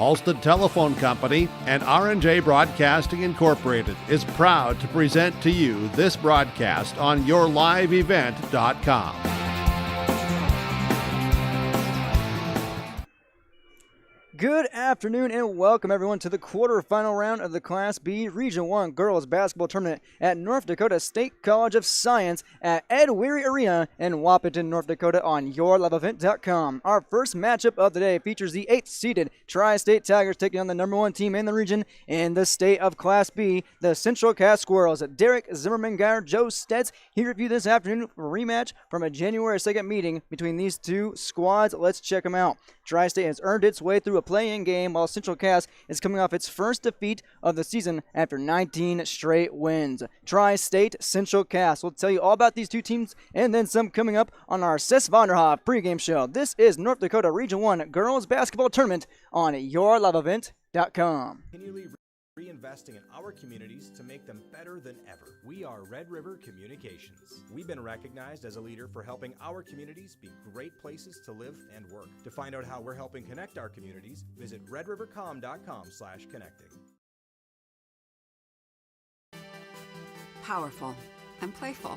Halstead Telephone Company and R&J Broadcasting Incorporated is proud to present to you this broadcast on yourliveevent.com. Good afternoon and welcome everyone to the quarterfinal round of the Class B Region 1 Girls Basketball Tournament at North Dakota State College of Science at Ed Weary Arena in Wahpeton, North Dakota on yourliveevent.com. Our first matchup of the day features the 8th-seeded Tri-State Tigers taking on the number 1 team in the region in the state of Class B, the Central Cass Squirrels. Derek Zimmerman-Geyer, Joe Stets here with you this afternoon for a rematch from a January 2nd meeting between these two squads. Let's check them out. Tri-State has earned its way through a play-in game, while Central Cass is coming off its first defeat of the season after 19 straight wins. Tri-State, Central Cass. We'll tell you all about these two teams and then some coming up on our Sis Vonderhoff pregame show. This is North Dakota Region 1 Girls Basketball Tournament on yourliveevent.com. Continually reinvesting in our communities to make them better than ever. We are Red River Communications. We've been recognized as a leader for helping our communities be great places to live and work. To find out how we're helping connect our communities, visit redrivercom.com/connecting. Powerful and playful.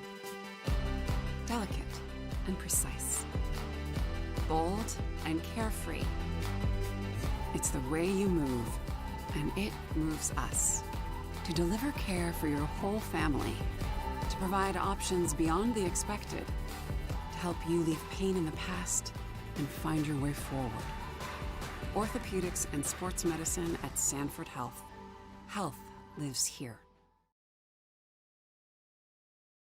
Delicate and precise. Bold and carefree. It's the way you move, and it moves us. To deliver care for your whole family. To provide options beyond the expected. To help you leave pain in the past and find your way forward. Orthopedics and sports medicine at Sanford Health. Health lives here.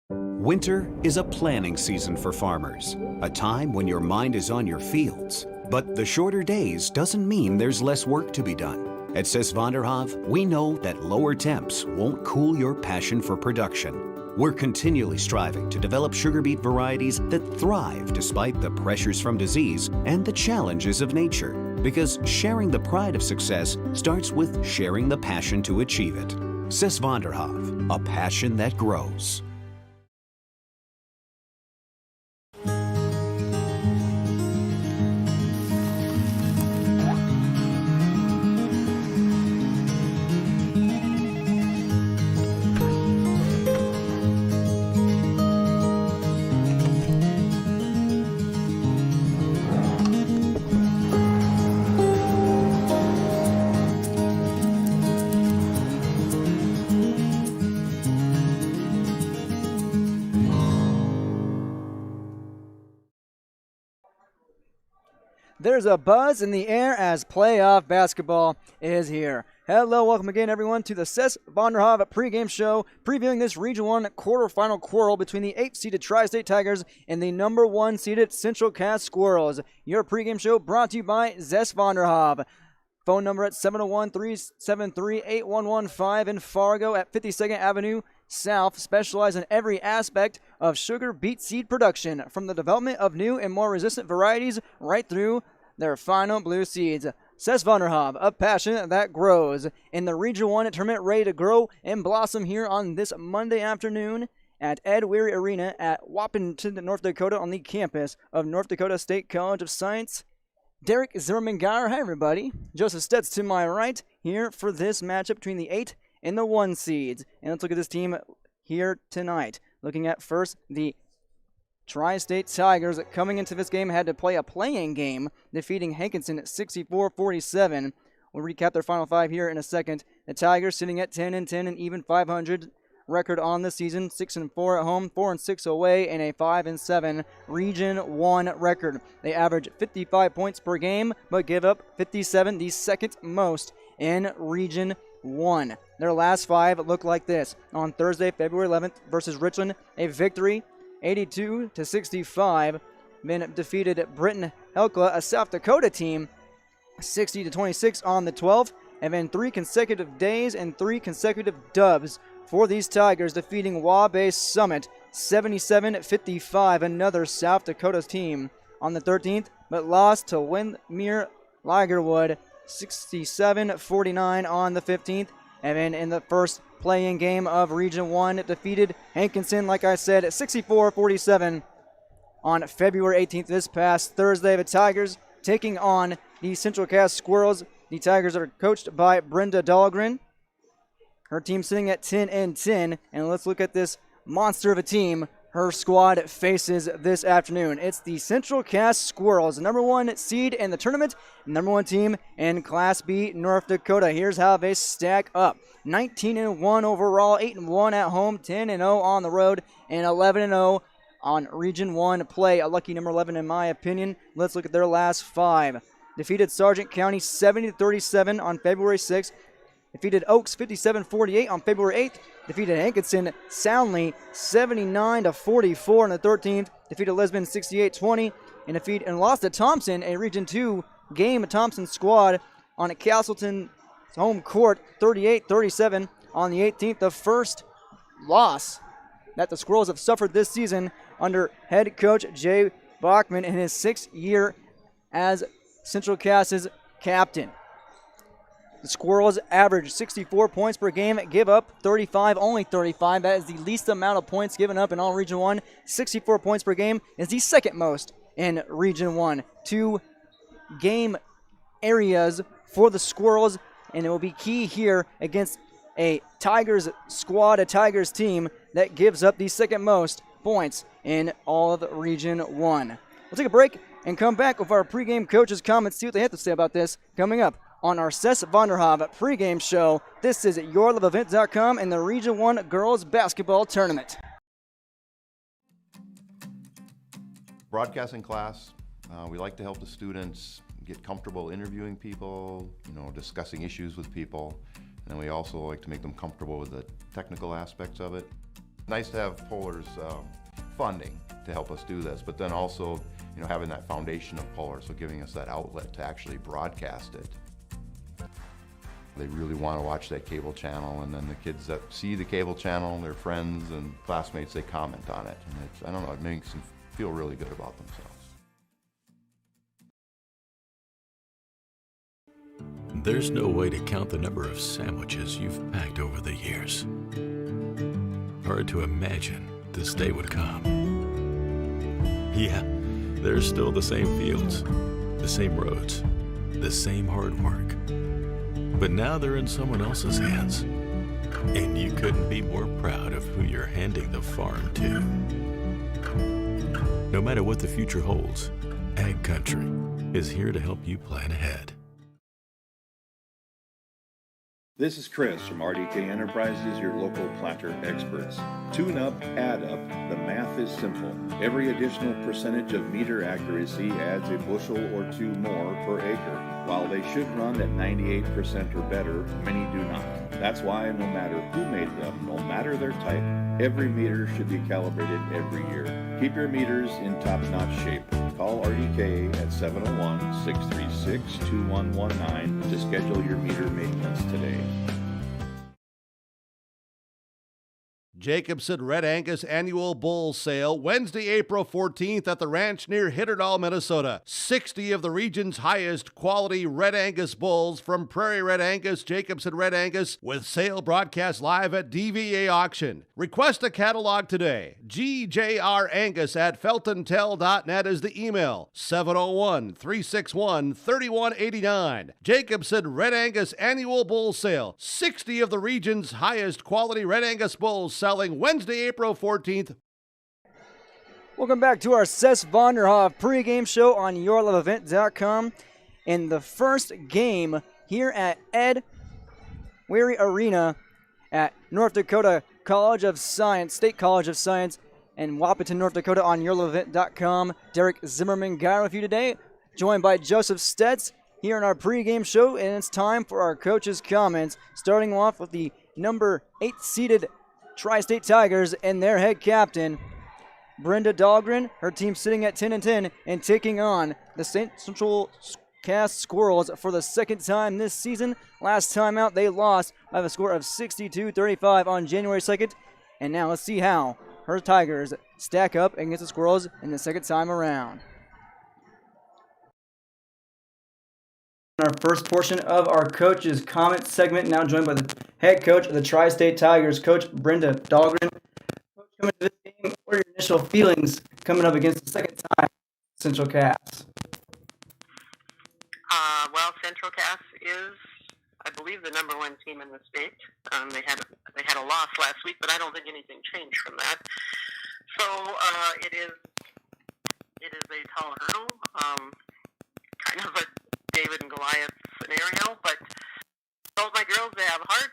Winter is a planning season for farmers, a time when your mind is on your fields. But the shorter days doesn't mean there's less work to be done. At Sis Vonderhoff, we know that lower temps won't cool your passion for production. We're continually striving to develop sugar beet varieties that thrive despite the pressures from disease and the challenges of nature. Because sharing the pride of success starts with sharing the passion to achieve it. Sis Vonderhoff, a passion that grows. There's a buzz in the air as playoff basketball is here. Hello, welcome again, everyone, to the Sis Vonderhoff pregame show, previewing this Region 1 quarterfinal quarrel between the 8th-seeded Tri-State Tigers and the number 1-seeded Central Cass Squirrels. Your pregame show brought to you by Sis Vonderhoff. Phone number at 701-373-8115 in Fargo at 52nd Avenue South. Specialize in every aspect of sugar beet seed production, from the development of new and more resistant varieties right through their final blue seeds. Sis Vonderhoff, a passion that grows. In the Region 1 tournament, ready to grow and blossom here on this Monday afternoon at Ed Weary Arena at Wahpeton, North Dakota, on the campus of North Dakota State College of Science. Derek Zimmerman-Geyer, hi everybody. Joseph Stets to my right here for this matchup between the 8 and the 1 seeds. And let's look at this team here tonight. Looking at first the Tri-State Tigers coming into this game had to play a play-in game, defeating Hankinson at 64-47. We'll recap their final 5 here in a second. The Tigers sitting at 10-10 and even 500 record on the season, 6-4 at home, 4-6 away, and a 5-7 Region 1 record. They average 55 points per game, but give up 57, the second most in Region 1. Their last 5 look like this. On Thursday, February 11th versus Richland, a victory, 82-65. Then defeated Britton Helkla, a South Dakota team, 60-26 on the 12th. And then 3 consecutive days and 3 consecutive dubs for these Tigers, defeating Wabash Summit 77-55, another South Dakota team, on the 13th, but lost to Windmere Ligerwood 67-49 on the 15th. And then in the first play-in game of Region 1, defeated Hankinson, like I said, 64-47 on February 18th, this past Thursday. The Tigers taking on the Central Cass Squirrels The Tigers are coached by Brenda Dahlgren. Her team sitting at 10-10. And let's look at this monster of a team her squad faces this afternoon. It's the Central Cass Squirrels, the number 1 seed in the tournament, number 1 team in Class B North Dakota. Here's how they stack up. 19-1 overall, 8-1 at home, 10-0 on the road, and 11-0 on Region 1 play. A lucky number 11 in my opinion. Let's look at their last 5. Defeated Sargent County 70-37 on February 6th. Defeated Oaks 57-48 on February 8th. Defeated Hankinson soundly 79-44 on the 13th. Defeated Lisbon 68-20 and lost to Thompson, a Region 2 game. Thompson squad on a Castleton home court 38-37 on the 18th. The first loss that the Squirrels have suffered this season under head coach Jay Bachman in his 6th year as Central Cass's captain. The Squirrels average 64 points per game, give up only 35. That is the least amount of points given up in all Region 1. 64 points per game is the second most in Region 1. 2 game areas for the Squirrels, and it will be key here against a Tigers squad, a Tigers team that gives up the second most points in all of Region 1. We'll take a break and come back with our pregame coaches' comments, see what they have to say about this coming up on our Cess Vonderhav pregame show. This is YourLoveEvent.com and the Region 1 Girls Basketball Tournament. Broadcasting class, we like to help the students get comfortable interviewing people, discussing issues with people, and then we also like to make them comfortable with the technical aspects of it. Nice to have Polar's funding to help us do this, but then also, having that foundation of Polar, so giving us that outlet to actually broadcast it. They really want to watch that cable channel, and then the kids that see the cable channel, their friends and classmates, they comment on it. And it makes them feel really good about themselves. There's no way to count the number of sandwiches you've packed over the years. Hard to imagine this day would come. Yeah, there's still the same fields, the same roads, the same hard work. But now they're in someone else's hands. And you couldn't be more proud of who you're handing the farm to. No matter what the future holds, Ag Country is here to help you plan ahead. This is Chris from RDK Enterprises, your local planter experts. Tune up, add up. The math is simple. Every additional percentage of meter accuracy adds a bushel or 2 more per acre. While they should run at 98% or better, many do not. That's why no matter who made them, no matter their type, every meter should be calibrated every year. Keep your meters in top-notch shape. Call RDK at 701-636-2119 to schedule your meter maintenance today. Jacobson Red Angus Annual Bull Sale, Wednesday, April 14th at the ranch near Hitterdall, Minnesota. 60 of the region's highest quality Red Angus bulls from Prairie Red Angus, Jacobson Red Angus, with sale broadcast live at DVA Auction. Request a catalog today. GJRangus@feltontel.net is the email. 701-361-3189. Jacobson Red Angus Annual Bull Sale. 60 of the region's highest quality Red Angus bulls selling Wednesday, April 14th. Welcome back to our Cess Vonderhav pregame show on YourLoveEvent.com. In the first game here at Ed Weary Arena at North Dakota College of Science, State College of Science in Wapaton, North Dakota on YourLoveEvent.com. Derek Zimmerman Guy with you today, joined by Joseph Stetz here in our pregame show, and it's time for our coaches' comments, starting off with the number 8 seeded Tri-State Tigers and their head captain, Brenda Dahlgren. Her team sitting at 10-10 and taking on the Central Cass Squirrels for the second time this season. Last time out, they lost by a score of 62-35 on January 2nd. And now let's see how her Tigers stack up against the Squirrels in the second time around. Our first portion of our coach's comment segment, now joined by the head coach of the Tri-State Tigers, Coach Brenda Dahlgren. Coach, coming to this game, what are your initial feelings coming up against the second time Central Cass? Well, Central Cass is, I believe, the #1 team in the state. They had a loss last week, but I don't think anything changed from that. So it is a tall hurdle, kind of a David and Goliath scenario. But I told my girls they have heart.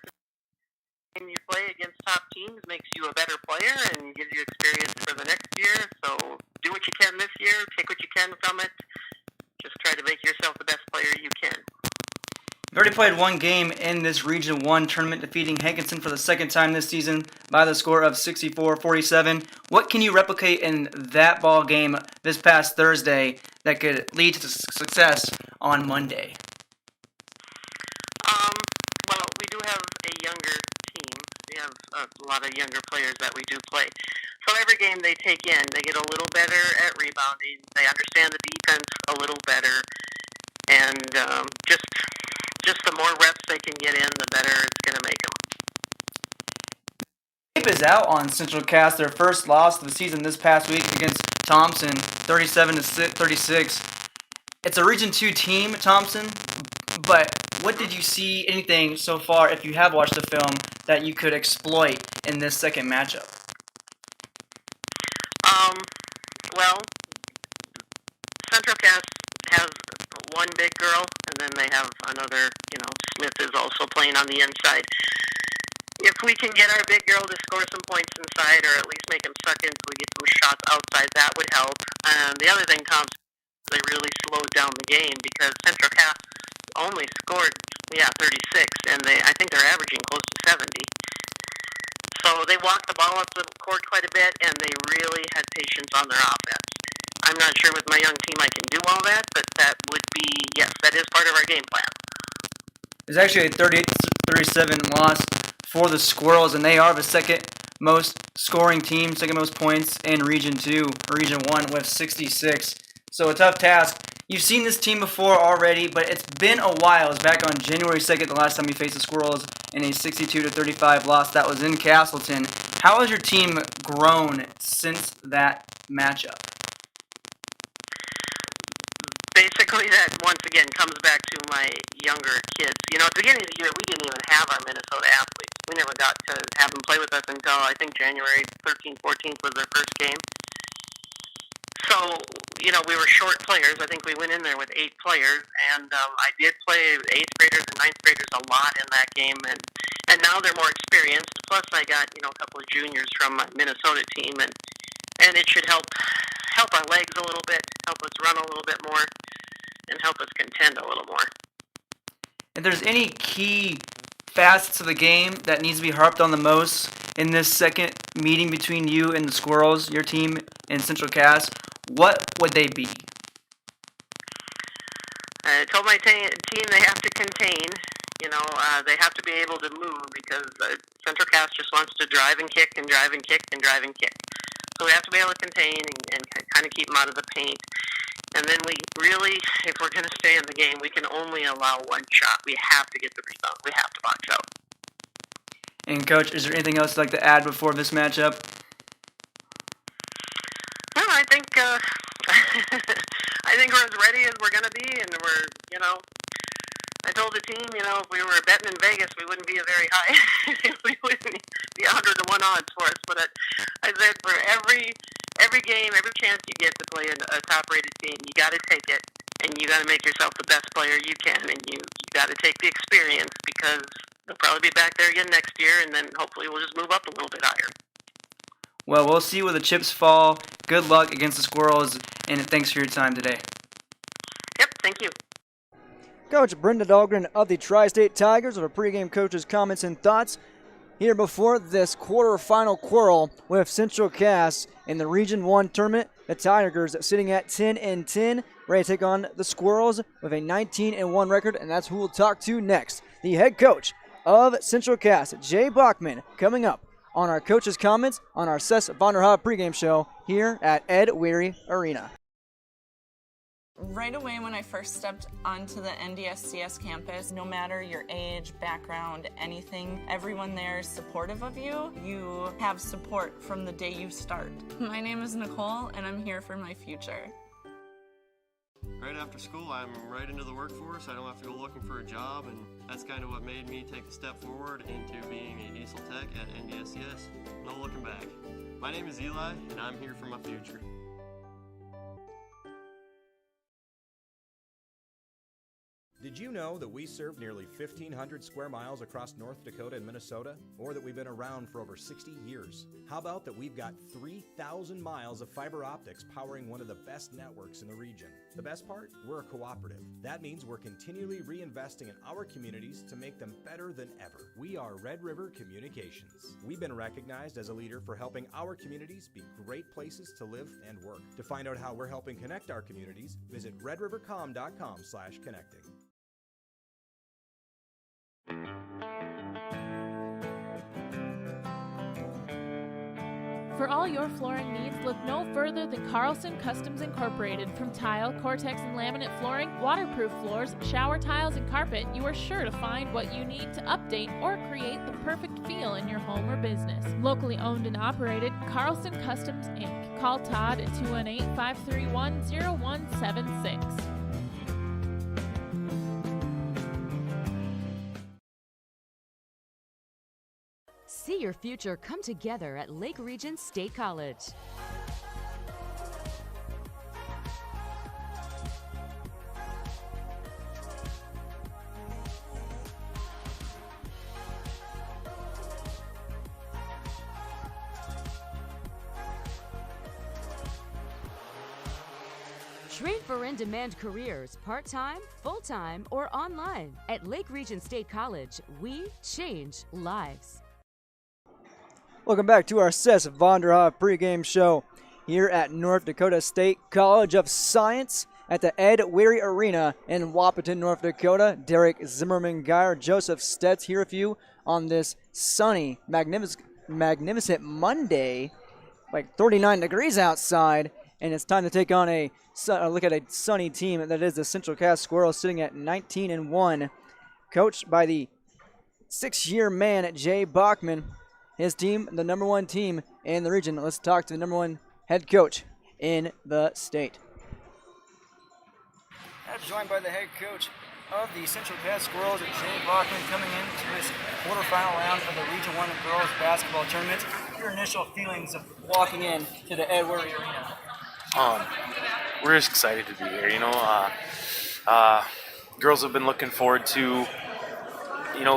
And you play against top teams makes you a better player and gives you experience for the next year. So do what you can this year, take what you can from it. Just try to make yourself the best player you can. You've already played one game in this Region 1 tournament, defeating Hankinson for the second time this season by the score of 64-47. What can you replicate in that ball game this past Thursday that could lead to success on Monday? Well, we do have a younger team. We have a lot of younger players that we do play. So every game they take in, they get a little better at rebounding. They understand the defense a little better. And just the more reps they can get in, the better it's going to make them. Tape is out on Central Cass, their first loss of the season this past week against Thompson, 37-36. It's a Region 2 team, Thompson, but what did you see, anything so far, if you have watched the film, that you could exploit in this second matchup? Well, Central Cass has one big girl, and then they have another, Smith is also playing on the inside. If we can get our big girl to score some points inside, or at least make them suck in so we get some shots outside, that would help. The other thing, Thompson, they really slowed down the game because Central Cass only scored, 36, and I think they're averaging close to 70. So they walked the ball up the court quite a bit, and they really had patience on their offense. I'm not sure with my young team I can do all that, but that would be, yes, that is part of our game plan. There's actually a 38-37 loss for the Squirrels, and they are the second most scoring team, second most points in Region 2, or Region 1 with 66. So a tough task. You've seen this team before already, but it's been a while. It was back on January 2nd, the last time you faced the Squirrels in a 62-35 loss. That was in Castleton. How has your team grown since that matchup? Basically, that once again comes back to my younger kids. At the beginning of the year, we didn't even have our Minnesota athletes. We never got to have them play with us until I think January 13th, 14th was their first game. So, we were short players. I think we went in there with 8 players, and I did play 8th graders and 9th graders a lot in that game, and now they're more experienced. Plus, I got, a couple of juniors from my Minnesota team, and it should help our legs a little bit, help us run a little bit more, and help us contend a little more. If there's any key facets of the game that needs to be harped on the most in this second meeting between you and the Squirrels, your team in Central Cass, what would they be? I told my team they have to contain. They have to be able to move because Central Cass just wants to drive and kick and drive and kick and drive and kick. So we have to be able to contain and kind of keep them out of the paint. And then we really, if we're going to stay in the game, we can only allow one shot. We have to get the rebound. We have to box out. And Coach, is there anything else you'd like to add before this matchup? Well, I think I think we're as ready as we're going to be, and we're, I told the team, if we were betting in Vegas, we wouldn't be a very high, we wouldn't be 100-1 odds for us. But I said for every game, every chance you get to play a top-rated team, you got to take it, and you got to make yourself the best player you can, and you got to take the experience because they'll probably be back there again next year, and then hopefully we'll just move up a little bit higher. Well, we'll see where the chips fall. Good luck against the Squirrels, and thanks for your time today. Yep, thank you. Coach Brenda Dahlgren of the Tri-State Tigers with our pregame coach's comments and thoughts here before this quarterfinal quarrel with Central Cass in the Region 1 tournament. The Tigers sitting at 10-10, ready to take on the Squirrels with a 19-1 record, and that's who we'll talk to next. The head coach of Central Cass, Jay Bachman, coming up on our coach's comments on our Cess Vonderhaag pregame show here at Ed Weary Arena. Right away when I first stepped onto the NDSCS campus, no matter your age, background, anything, everyone there is supportive of you. You have support from the day you start. My name is Nicole, and I'm here for my future. right after school, I'm right into the workforce. I don't have to go looking for a job, and that's kind of what made me take the step forward into being a diesel tech at NDSCS. No looking back. My name is Eli, and I'm here for my future. Did you know that we serve nearly 1,500 square miles across North Dakota and Minnesota? Or that we've been around for over 60 years? How about that we've got 3,000 miles of fiber optics powering one of the best networks in the region? The best part? We're a cooperative. That means we're continually reinvesting in our communities to make them better than ever. We are Red River Communications. We've been recognized as a leader for helping our communities be great places to live and work. To find out how we're helping connect our communities, visit redrivercom.com/connecting. For all your flooring needs, look no further than Carlson Customs Incorporated. From tile, Cortex and laminate flooring, waterproof floors, shower tiles, and carpet, you are sure to find what you need to update or create the perfect feel in your home or business. Locally owned and operated, Carlson Customs Inc. Call Todd at 218-531-0176. See your future come together at Lake Region State College. Train for in-demand careers, part-time, full-time, or online. At Lake Region State College, we change lives. Welcome back to our Sess Vonderhoff pregame show here at North Dakota State College of Science at the Ed Weary Arena in Wahpeton, North Dakota. Derek Zimmerman-Geyer, Joseph Stetz here with you on this sunny, magnificent Monday, like 39 degrees outside, and it's time to take on a look at a sunny team that is the Central Cass Squirrels, sitting at 19-1, coached by the 6-year man Jay Bachman. His team, the number one team in the region. Let's talk to the number one head coach in the state. I'm joined by the head coach of the Central Cass Squirrels, Jay Bachman, coming into this quarterfinal round of the Region 1 girls basketball tournament. Your initial feelings of walking in to the Ed Weary Arena? We're just excited to be here. Girls have been looking forward to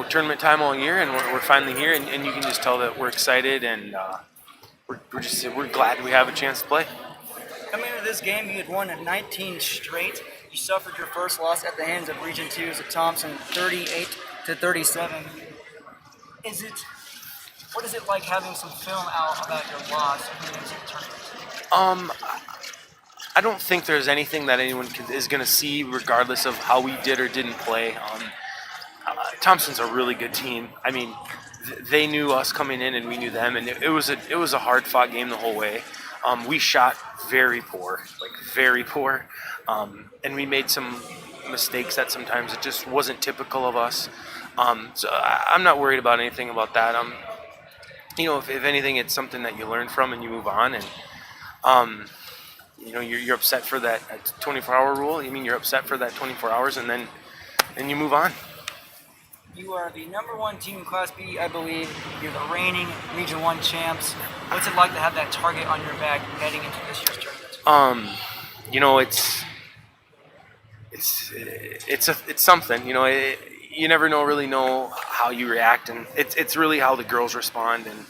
tournament time all year, and we're finally here, and you can just tell that we're excited, and we're glad we have a chance to play. Coming into this game, you had won 19 straight. You suffered your first loss at the hands of Region 2's at Thompson, 38-37. What is it like having some film out about your loss in the tournament? I don't think there's anything that anyone is going to see, regardless of how we did or didn't play. Thompson's a really good team. I mean, they knew us coming in, and we knew them, and it was a hard-fought game the whole way. We shot very poor, and we made some mistakes that sometimes it just wasn't typical of us. So I'm not worried about anything about that. If anything, it's something that you learn from and you move on, and you're upset for that 24-hour rule. You're upset for that 24 hours, and then you move on. You are the number one team in Class B, I believe. You're the reigning Region 1 champs. What's it like to have that target on your back heading into this year's tournament? It's something. You never really know how you react, and it's really how the girls respond, and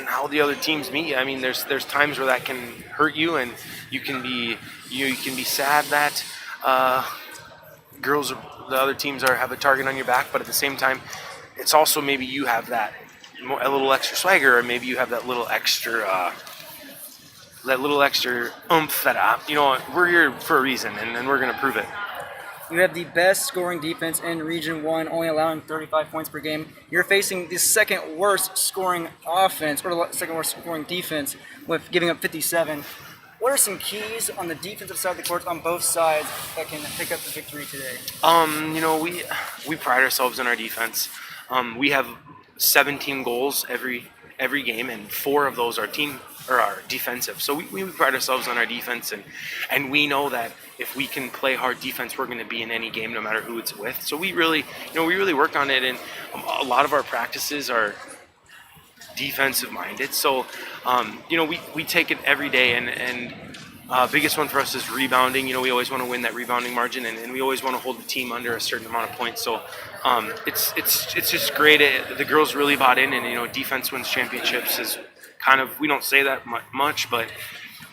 how the other teams meet you. There's times where that can hurt you, and you can be sad that the other teams have a target on your back, but at the same time, it's also maybe you have a little extra swagger, or maybe you have that little extra oomph that we're here for a reason, and we're going to prove it. You have the best scoring defense in Region 1, only allowing 35 points per game. You're facing the second worst scoring offense, or the second worst scoring defense, with giving up 57. What are some keys on the defensive side of the court on both sides that can pick up the victory today? We pride ourselves in our defense. We have 17 goals every game, and 4 of those are defensive. So we pride ourselves on our defense, and we know that if we can play hard defense, we're going to be in any game, no matter who it's with. So we really work on it, and a lot of our practices are defensive minded. So, we take it every day, and biggest one for us is rebounding. We always want to win that rebounding margin, and we always want to hold the team under a certain amount of points. So, it's just great. The girls really bought in, and defense wins championships is kind of, we don't say that much, but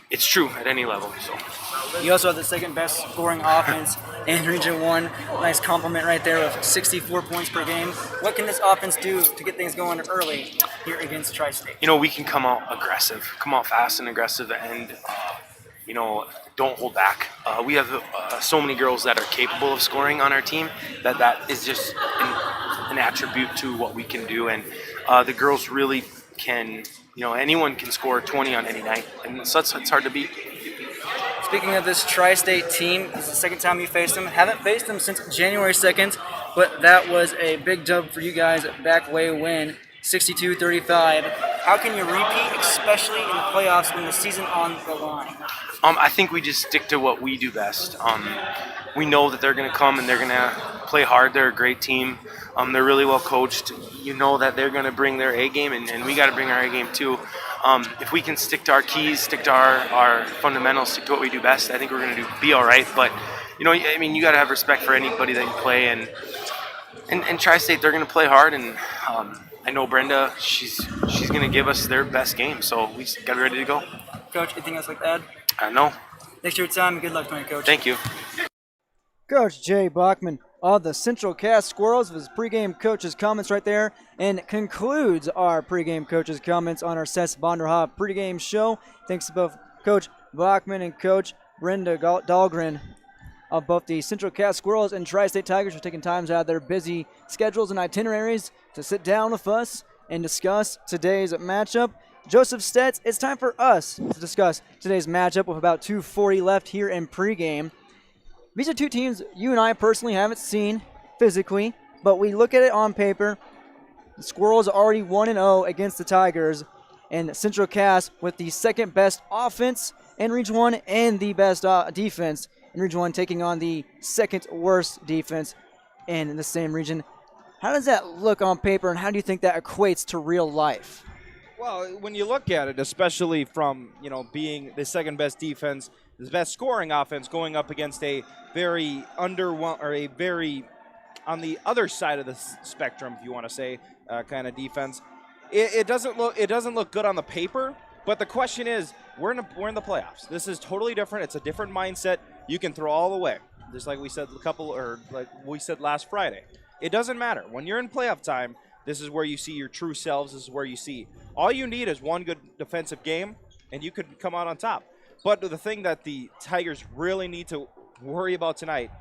it's true at any level. So. You also have the second best scoring offense in Region 1. Nice compliment right there with 64 points per game. What can this offense do to get things going early here against Tri-State? We can come out aggressive, come out fast and aggressive, and don't hold back. We have so many girls that are capable of scoring on our team that is just an attribute to what we can do, and the girls really can. Anyone can score 20 on any night, and so it's hard to beat. Speaking of this Tri-State team, this is the second time you faced them. Haven't faced them since January 2nd, but that was a big dub for you guys back way when, 62-35. How can you repeat, especially in the playoffs when the season on the line? I think we just stick to what we do best. We know that they're going to come and they're going to play hard. They're a great team. They're really well coached. That they're going to bring their A game, and we got to bring our A game too. If we can stick to our keys, stick to our fundamentals, stick to what we do best, I think we're going to be all right. But you got to have respect for anybody that you play, and Tri-State, they're going to play hard, and I know Brenda, she's going to give us their best game, so we just got to be ready to go. Coach, anything else like that? No. Thanks for your time, and good luck tonight, Coach. Thank you. Coach Jay Bachman of the Central Cass Squirrels with his pregame coach's comments right there, and concludes our pregame coach's comments on our Seth Vonderhaab pregame show. Thanks to both Coach Bachman and Coach Brenda Dahlgren of both the Central Cass Squirrels and Tri-State Tigers for taking times out of their busy schedules and itineraries to sit down with us and discuss today's matchup. Joseph Stets, it's time for us to discuss today's matchup with about 2:40 left here in pregame. These are two teams you and I personally haven't seen physically, but we look at it on paper. The Squirrels are already 1-0 against the Tigers, and Central Cass with the second best offense in Region 1 and the best defense in Region 1, taking on the second worst defense in the same region. How does that look on paper, and how do you think that equates to real life? Well, when you look at it, especially from being the second best defense, the best scoring offense, going up against a very on the other side of the spectrum, if you want to say, kind of defense, it doesn't look good on the paper. But the question is, we're in the playoffs. This is totally different. It's a different mindset. You can throw all the way, just like we said last Friday. It doesn't matter when you're in playoff time. This is where you see your true selves. This is where you see all you need is one good defensive game, and you could come out on top. But the thing that the Tigers really need to worry about tonight,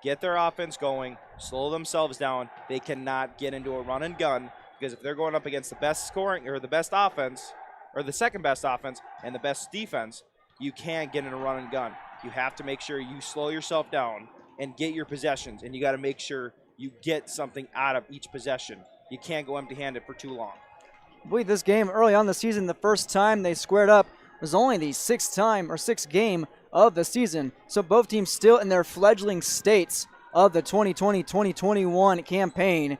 get their offense going, slow themselves down. They cannot get into a run and gun, because if they're going up against the best scoring or the best offense, or the second best offense and the best defense, you can't get in a run and gun. You have to make sure you slow yourself down and get your possessions, and you got to make sure you get something out of each possession. You can't go empty-handed for too long. I believe this game early on in the season, the first time they squared up was only the sixth game of the season. So both teams still in their fledgling states of the 2020-2021 campaign.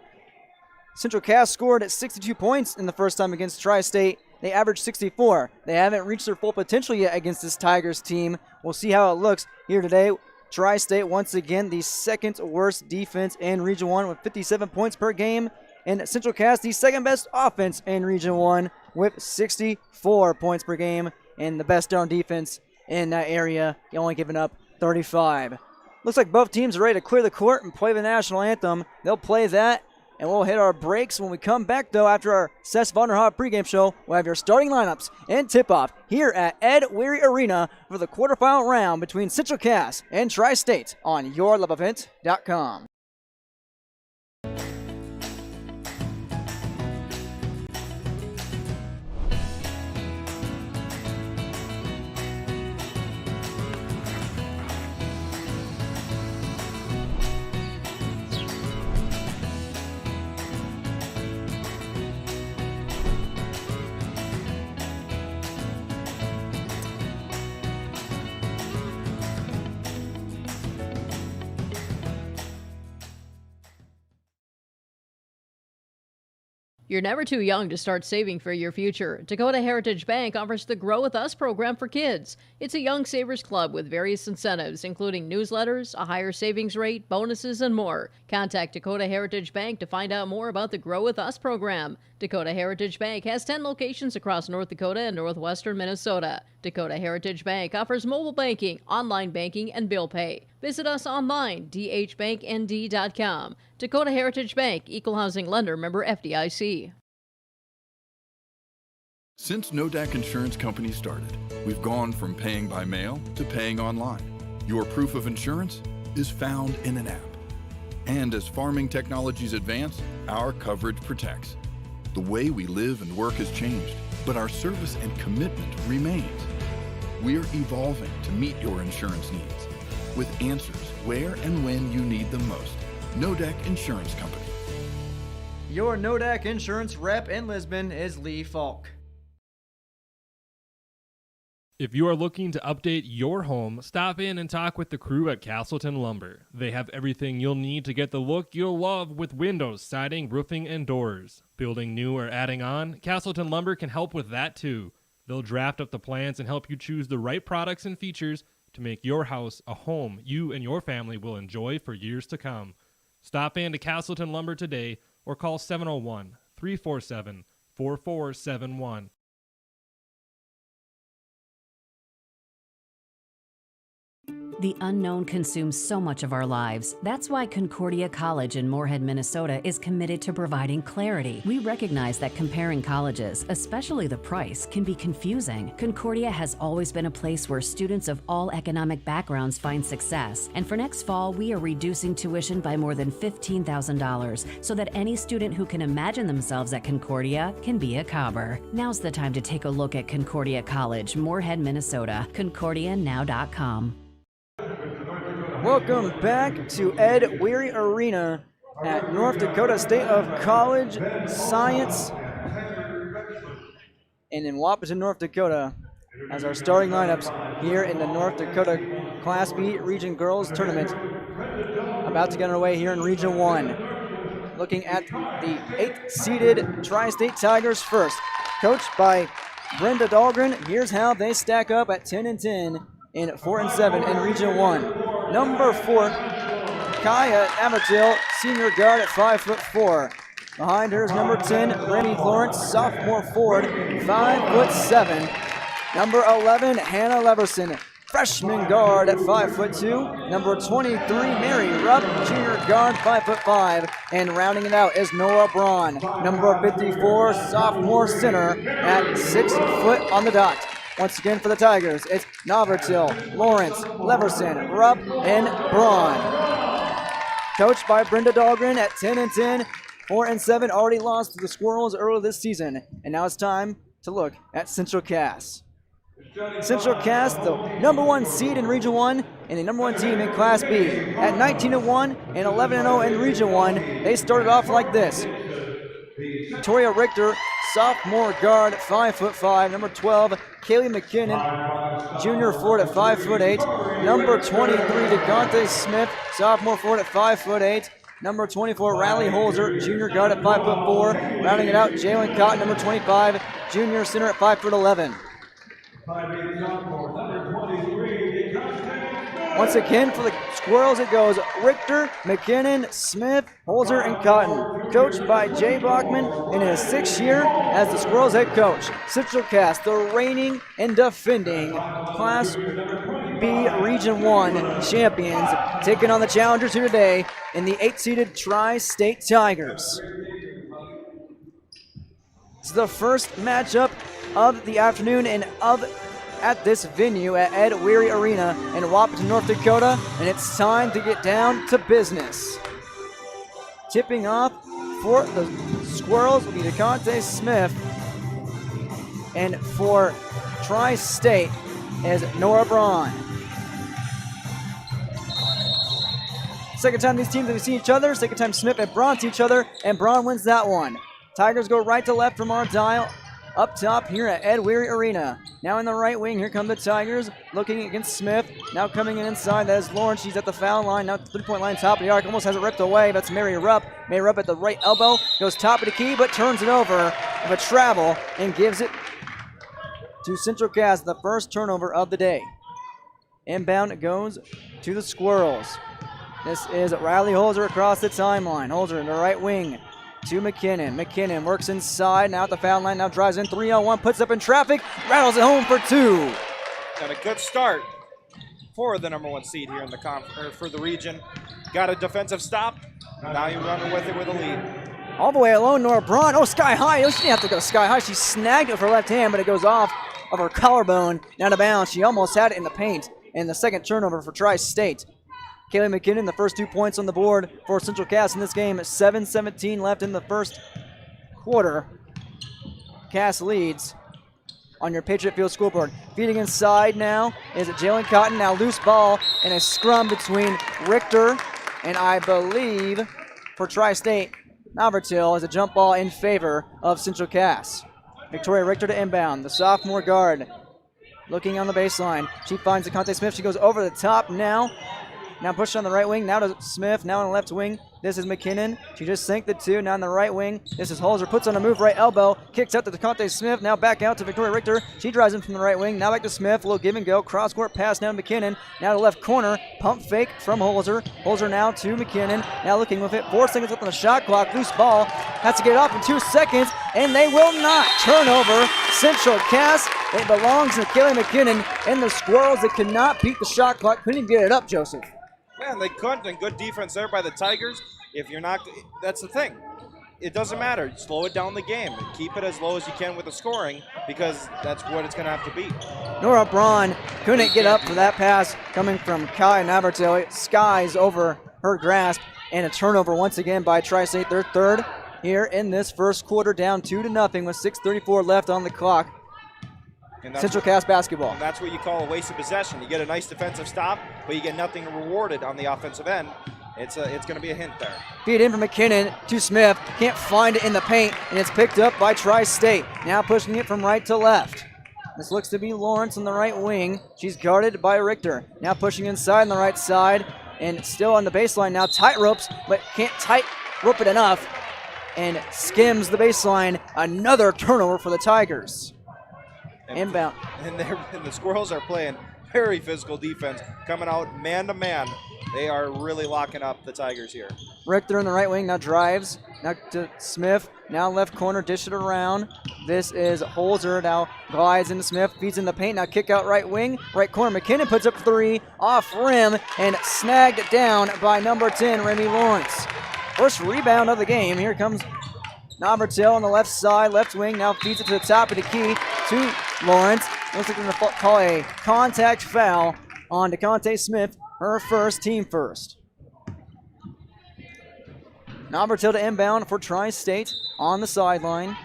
Central Cass scored at 62 points in the first time against Tri-State. They averaged 64. They haven't reached their full potential yet against this Tigers team. We'll see how it looks here today. Tri-State, once again, the second worst defense in Region 1 with 57 points per game. And Central Cass, the second best offense in Region 1 with 64 points per game. And the best down defense in that area, only giving up 35. Looks like both teams are ready to clear the court and play the national anthem. They'll play that, and we'll hit our breaks. When we come back, though, after our Seth Vonderhaab pregame show, we'll have your starting lineups and tip-off here at Ed Weary Arena for the quarterfinal round between Central Cass and Tri-State on YourLoveEvent.com. You're never too young to start saving for your future. Dakota Heritage Bank offers the Grow With Us program for kids. It's a young savers club with various incentives, including newsletters, a higher savings rate, bonuses, and more. Contact Dakota Heritage Bank to find out more about the Grow With Us program. Dakota Heritage Bank has 10 locations across North Dakota and northwestern Minnesota. Dakota Heritage Bank offers mobile banking, online banking, and bill pay. Visit us online, dhbanknd.com. Dakota Heritage Bank, Equal Housing Lender, member FDIC. Since Nodak Insurance Company started, we've gone from paying by mail to paying online. Your proof of insurance is found in an app. And as farming technologies advance, our coverage protects. The way we live and work has changed, but our service and commitment remains. We're evolving to meet your insurance needs with answers where and when you need them most. Nodak Insurance Company. Your Nodak Insurance rep in Lisbon is Lee Falk. If you are looking to update your home, stop in and talk with the crew at Castleton Lumber. They have everything you'll need to get the look you'll love with windows, siding, roofing, and doors. Building new or adding on, Castleton Lumber can help with that too. They'll draft up the plans and help you choose the right products and features to make your house a home you and your family will enjoy for years to come. Stop in to Castleton Lumber today or call 701-347-4471. The unknown consumes so much of our lives. That's why Concordia College in Moorhead, Minnesota is committed to providing clarity. We recognize that comparing colleges, especially the price, can be confusing. Concordia has always been a place where students of all economic backgrounds find success. And for next fall, we are reducing tuition by more than $15,000 so that any student who can imagine themselves at Concordia can be a Cobber. Now's the time to take a look at Concordia College, Moorhead, Minnesota. ConcordiaNow.com. Welcome back to Ed Weary Arena at North Dakota State of College Science and in Wahpeton, North Dakota, as our starting lineups here in the North Dakota Class B Region Girls Tournament. About to get underway here in Region 1. Looking at the 8th-seeded Tri-State Tigers first. Coached by Brenda Dahlgren, here's how they stack up at 10-10 and 4-7 in Region 1. Number 4, Kaya Amatil, senior guard at 5'4". Behind her is number 10, Rennie Lawrence, sophomore forward, 5'7". Number 11, Hannah Leverson, freshman guard at 5'2". Number 23, Mary Rupp, junior guard, 5'5". And rounding it out is Nora Braun, number 54, sophomore center at 6 foot on the dot. Once again for the Tigers, it's Novertil, Lawrence, Leverson, Rupp, and Braun. Coached by Brenda Dahlgren at 10-10, 4-7, already lost to the Squirrels earlier this season. And now it's time to look at Central Cass. Central Cass, the number 1 seed in Region 1 and the number 1 team in Class B. At 19-1 and 11-0 in Region 1, they started off like this. Victoria Richter, sophomore guard at 5'5". Number 12, Kaylee McKinnon, junior forward at 5'8". Number 23, DeGante Smith, sophomore forward at 5'8". Number 24, Riley Holzer, junior guard at 5'4". Rounding it out, Jalen Cotton, number 25, junior center at 5'11". Once again, for the Squirrels, it goes Richter, McKinnon, Smith, Holzer, and Cotton. Coached by Jay Bachman in his 6th year as the Squirrels head coach. Central Cass, the reigning and defending Class B Region 1 champions, taking on the challengers here today in the 8th-seeded Tri-State Tigers. It's the first matchup of the afternoon and at this venue at Ed Weary Arena in Wahpeton, North Dakota, and it's time to get down to business. Tipping off for the Squirrels will be DeConte Smith, and for Tri-State is Nora Braun. Second time these teams have seen each other, second time Smith and Braun see each other, and Braun wins that one. Tigers go right to left from our dial up top here at Ed Weary Arena. Now in the right wing, here come the Tigers, looking against Smith. Now coming in inside, that is Lawrence. She's at the foul line, now three-point line, top of the arc, almost has it ripped away. That's Mary Rupp. Mary Rupp at the right elbow, goes top of the key, but turns it over of a travel and gives it to Central Cass, the first turnover of the day. Inbound goes to the Squirrels. This is Riley Holzer across the timeline. Holzer in the right wing to McKinnon. McKinnon works inside, now at the foul line, now drives in 3-on-1, puts up in traffic, rattles it home for two. And a good start for the number 1 seed here in the for the region. Got a defensive stop. Now you're running with it with a lead. All the way alone, Nora Braun. Oh, sky high. Oh, she didn't have to go sky high. She snagged it with her left hand, but it goes off of her collarbone, down to bounds. She almost had it in the paint. And the second turnover for Tri-State. Kaylee McKinnon, the first 2 points on the board for Central Cass in this game. 7:17 left in the first quarter. Cass leads on your Patriot Field scoreboard. Feeding inside now is Jalen Cotton. Now loose ball and a scrum between Richter and I believe for Tri-State, Albertil is a jump ball in favor of Central Cass. Victoria Richter to inbound. The sophomore guard looking on the baseline. She finds DeConte Smith. She goes over the top now. Now pushed on the right wing. Now to Smith. Now on the left wing. This is McKinnon. She just sank the two. Now on the right wing. This is Holzer. Puts on a move. Right elbow. Kicks out to DeConte Smith. Now back out to Victoria Richter. She drives in from the right wing. Now back to Smith. A little give and go. Cross court pass now to McKinnon. Now to left corner. Pump fake from Holzer. Holzer now to McKinnon. Now looking with it. 4 seconds left on the shot clock. Loose ball. Has to get it off in 2 seconds. And they will not. Turnover. Central Cass. It belongs to Kaylee McKinnon and the Squirrels that could not beat the shot clock. Couldn't even get it up, Joseph. Man, they couldn't, and good defense there by the Tigers. If you're not, that's the thing. It doesn't matter. Slow it down the game. Keep it as low as you can with the scoring because that's what it's going to have to be. Nora Braun couldn't get up for that pass coming from Kai Navartil. It skies over her grasp, and a turnover once again by Tri-State. Their third here in this first quarter, down 2-0 with 6:34 left on the clock. Central Cass basketball. And that's what you call a waste of possession. You get a nice defensive stop, but you get nothing rewarded on the offensive end. It's going to be a hint there. Feed in from McKinnon to Smith. Can't find it in the paint, and it's picked up by Tri-State. Now pushing it from right to left. This looks to be Lawrence on the right wing. She's guarded by Richter. Now pushing inside on the right side, and still on the baseline now. Tight ropes, but can't tight rope it enough, and skims the baseline. Another turnover for the Tigers. Inbound. And the Squirrels are playing very physical defense, coming out man-to-man. They are really locking up the Tigers here. Richter in the right wing now drives. Now to Smith. Now left corner, dish it around. This is Holzer. Now glides into Smith, feeds in the paint. Now kick out right wing. Right corner, McKinnon puts up 3 off rim and snagged down by number 10, Remy Lawrence. First rebound of the game. Here comes Navartil on the left side, left wing. Now feeds it to the top of the key to Lawrence. Looks like they're going to call a contact foul on DeConte Smith. Her first, team first. Navartil to inbound for Tri-State on the sideline.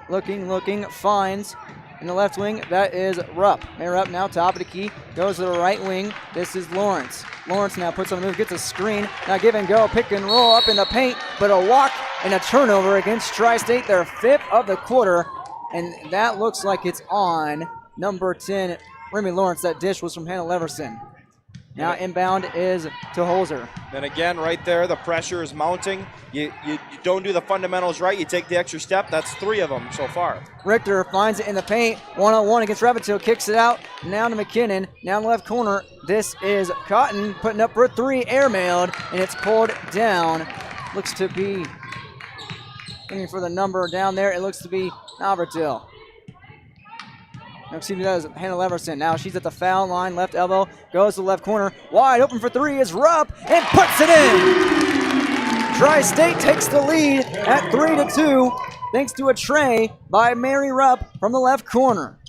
Looking, finds in the left wing. That is Rupp. May Rupp now top of the key. Goes to the right wing. This is Lawrence. Lawrence now puts on the move, gets a screen. Now give and go, pick and roll up in the paint. But a walk and a turnover against Tri-State. Their 5th of the quarter. And that looks like it's on number 10, Remy Lawrence. That dish was from Hannah Leverson. Now inbound is to Holzer. Then again, right there, the pressure is mounting. You don't do the fundamentals right. You take the extra step. That's 3 of them so far. Richter finds it in the paint. 1-on-1 against Rabbithill. Kicks it out. Now to McKinnon. Now in the left corner. This is Cotton putting up for 3. Airmailed. And it's pulled down. Looks to be looking for the number down there. It looks to be Albertil. Excuse me, that is Hannah Leverson. Now she's at the foul line, left elbow, goes to the left corner. Wide open for 3 is Rupp, and puts it in! Tri-State takes the lead at 3-2, thanks to a tray by Mary Rupp from the left corner.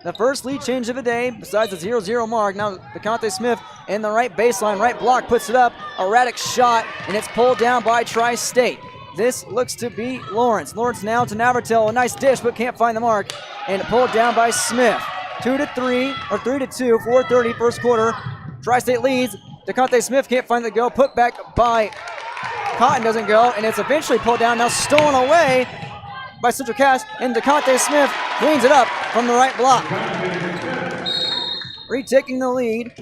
The first lead change of the day, besides the 0-0 mark. Now DeConte Smith in the right baseline, right block, puts it up. Erratic shot, and it's pulled down by Tri-State. This looks to be Lawrence. Lawrence now to Navartil. A nice dish, but can't find the mark. And pulled down by Smith. 2-3, or 3-2, 4:30 first quarter. Tri-State leads. DeConte Smith can't find the go. Put back by Cotton, doesn't go. And it's eventually pulled down. Now stolen away by Central Cass, and DeConte Smith cleans it up from the right block. Retaking the lead.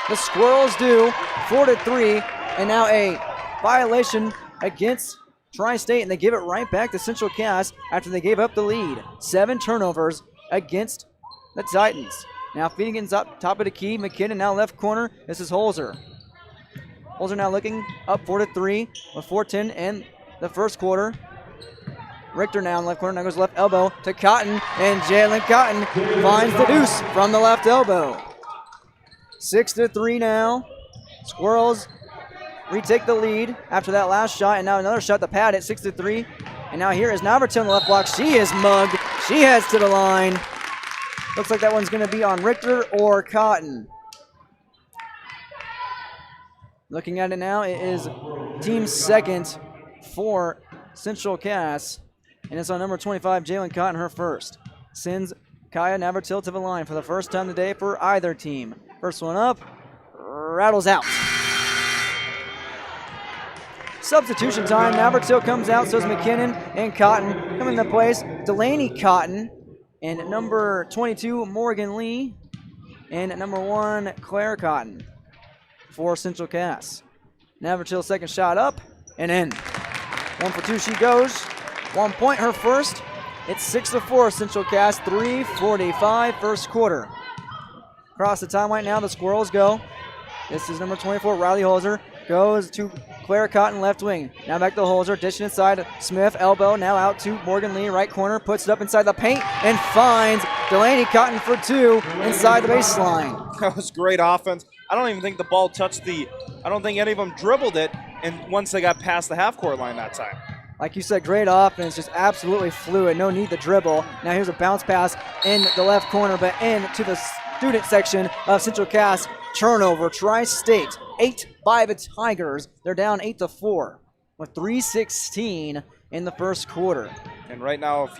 The Squirrels do 4-3, and now a violation against Tri-State, and they give it right back to Central Cass after they gave up the lead. 7 turnovers against the Titans. Now feeding in top of the key. McKinnon now left corner. This is Holzer. Holzer now looking up 4-3 with 4:10 in the first quarter. Richter now in left corner. Now goes left elbow to Cotton, and Jalen Cotton finds the deuce from the left elbow. 6-3 now. Squirrels retake the lead after that last shot, and now another shot to pad it, 6-3. And now here is Navarrete on the left block. She is mugged. She heads to the line. Looks like that one's going to be on Richter or Cotton. Looking at it now, it is team second for Central Cass, and it's on number 25, Jalen Cotton, her first. Sends Kaya Navarrete to the line for the first time today for either team. First one up, rattles out. Substitution time. Navarrete comes out, so is McKinnon and Cotton come into place. Delaney Cotton and number 22, Morgan Lee, and number 1, Claire Cotton for Central Cass. Navarrete second shot up and in. 1 for 2 she goes. 1 point her first. It's 6-4 Central Cass, 3:45 first quarter. Across the timeline now, the Squirrels go. This is number 24, Riley Holzer. Goes to Claire Cotton, left wing. Now back to Holzer, dishing inside. Smith, elbow, now out to Morgan Lee, right corner. Puts it up inside the paint and finds Delaney Cotton for 2 inside the baseline. That was great offense. I don't even think the ball touched I don't think any of them dribbled it, and once they got past the half-court line that time. Like you said, great offense, just absolutely fluid. No need to dribble. Now here's a bounce pass in the left corner, but into the student section of Central Cass. Turnover, Tri-State, 8 by the Tigers. They're down 8-4 with 3:16 in the first quarter. And right now, if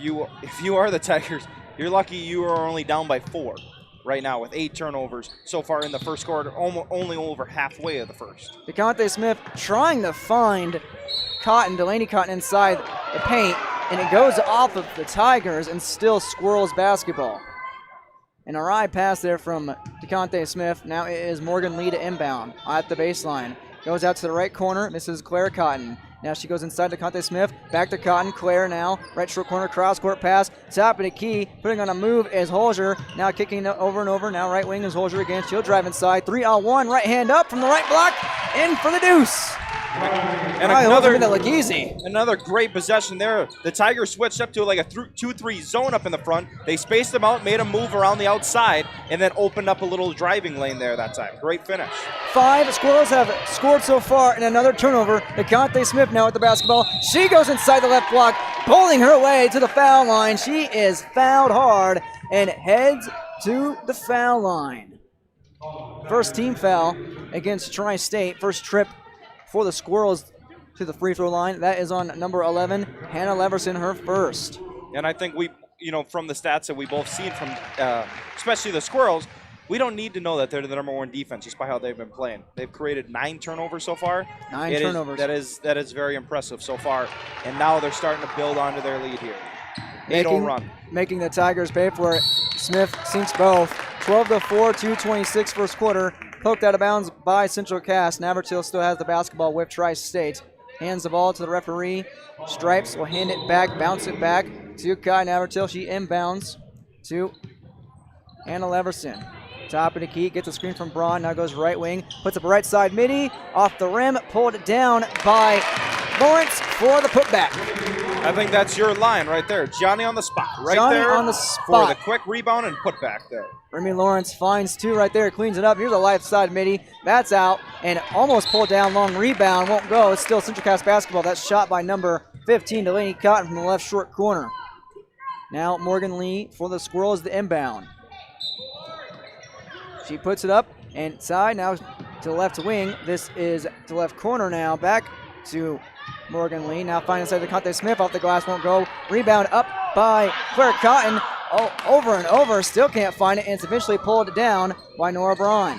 you are the Tigers, you're lucky you are only down by 4 right now with 8 turnovers so far in the first quarter, only over halfway of the first. DeConte Smith trying to find Delaney Cotton inside the paint, and it goes off of the Tigers and still Squirrels basketball. And a ride pass there from DeConte Smith. Now it is Morgan Lee to inbound at the baseline. Goes out to the right corner. Misses Claire Cotton. Now she goes inside DeConte Smith. Back to Cotton. Claire now. Right short corner. Cross-court pass. Top of the key. Putting on a move is Holzer. Now kicking over and over. Now right wing is Holzer again. She'll drive inside. 3-on-1. Right hand up from the right block. In for the deuce. And another great possession there. The Tigers switched up to like a 2-3 zone up in the front. They spaced them out, made them move around the outside, and then opened up a little driving lane there that time. Great finish. 5 Squirrels have scored so far, and another turnover. DeConte Smith now at the basketball. She goes inside the left block, pulling her way to the foul line. She is fouled hard and heads to the foul line. First team foul against Tri-State. First trip for the Squirrels to the free throw line. That is on number 11, Hannah Leverson, her first. And I think from the stats that we both seen from, especially the Squirrels, we don't need to know that they're the number 1 defense just by how they've been playing. They've created 9 turnovers so far. 9 turnovers. That is very impressive so far. And now they're starting to build onto their lead here. They don't run. Making the Tigers pay for it. Smith sinks both. 12-4, 2:26 first quarter. Poked out of bounds by Central Cass. Navarrete still has the basketball with Tri-State. Hands the ball to the referee. Stripes will hand it back, bounce it back to Kai Navarrete. She inbounds to Anna Leverson. Top of the key, gets a screen from Braun. Now goes right wing, puts up a right side midi. Off the rim, pulled it down by Lawrence for the putback. I think that's your line right there. Johnny on the spot. Johnny there on the spot. For the quick rebound and putback there. Remy Lawrence finds 2 right there, cleans it up. Here's a left side midi. That's out and almost pulled down. Long rebound, won't go. It's still Central Cass basketball. That's shot by number 15, Delaney Cotton from the left short corner. Now Morgan Lee for the Squirrels, the inbound. She puts it up inside now to the left wing. This is to left corner now. Back to Morgan Lee. Now finds inside DeConte Smith off the glass, won't go. Rebound up by Claire Cotton. Oh, over and over, still can't find it, and it's eventually pulled down by Nora Braun.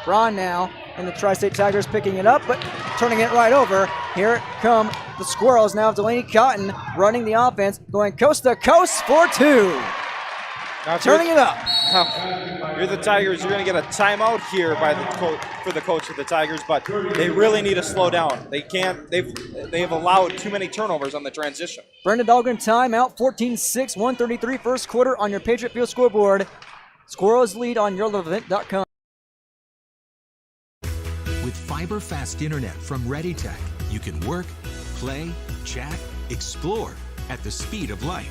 Braun now, and the Tri-State Tigers picking it up, but turning it right over. Here come the Squirrels now. Delaney Cotton running the offense, going coast to coast for 2. Now, turning it up. Now, you're the Tigers. You're going to get a timeout here by the coach of the Tigers, but they really need to slow down. They can't. They've allowed too many turnovers on the transition. Brendan Dahlgren timeout. 14-6, 1:33 first quarter on your Patriot Field scoreboard. Squirrels lead on yourloveevent.com. With fiber fast internet from ReadyTech, you can work, play, chat, explore at the speed of light.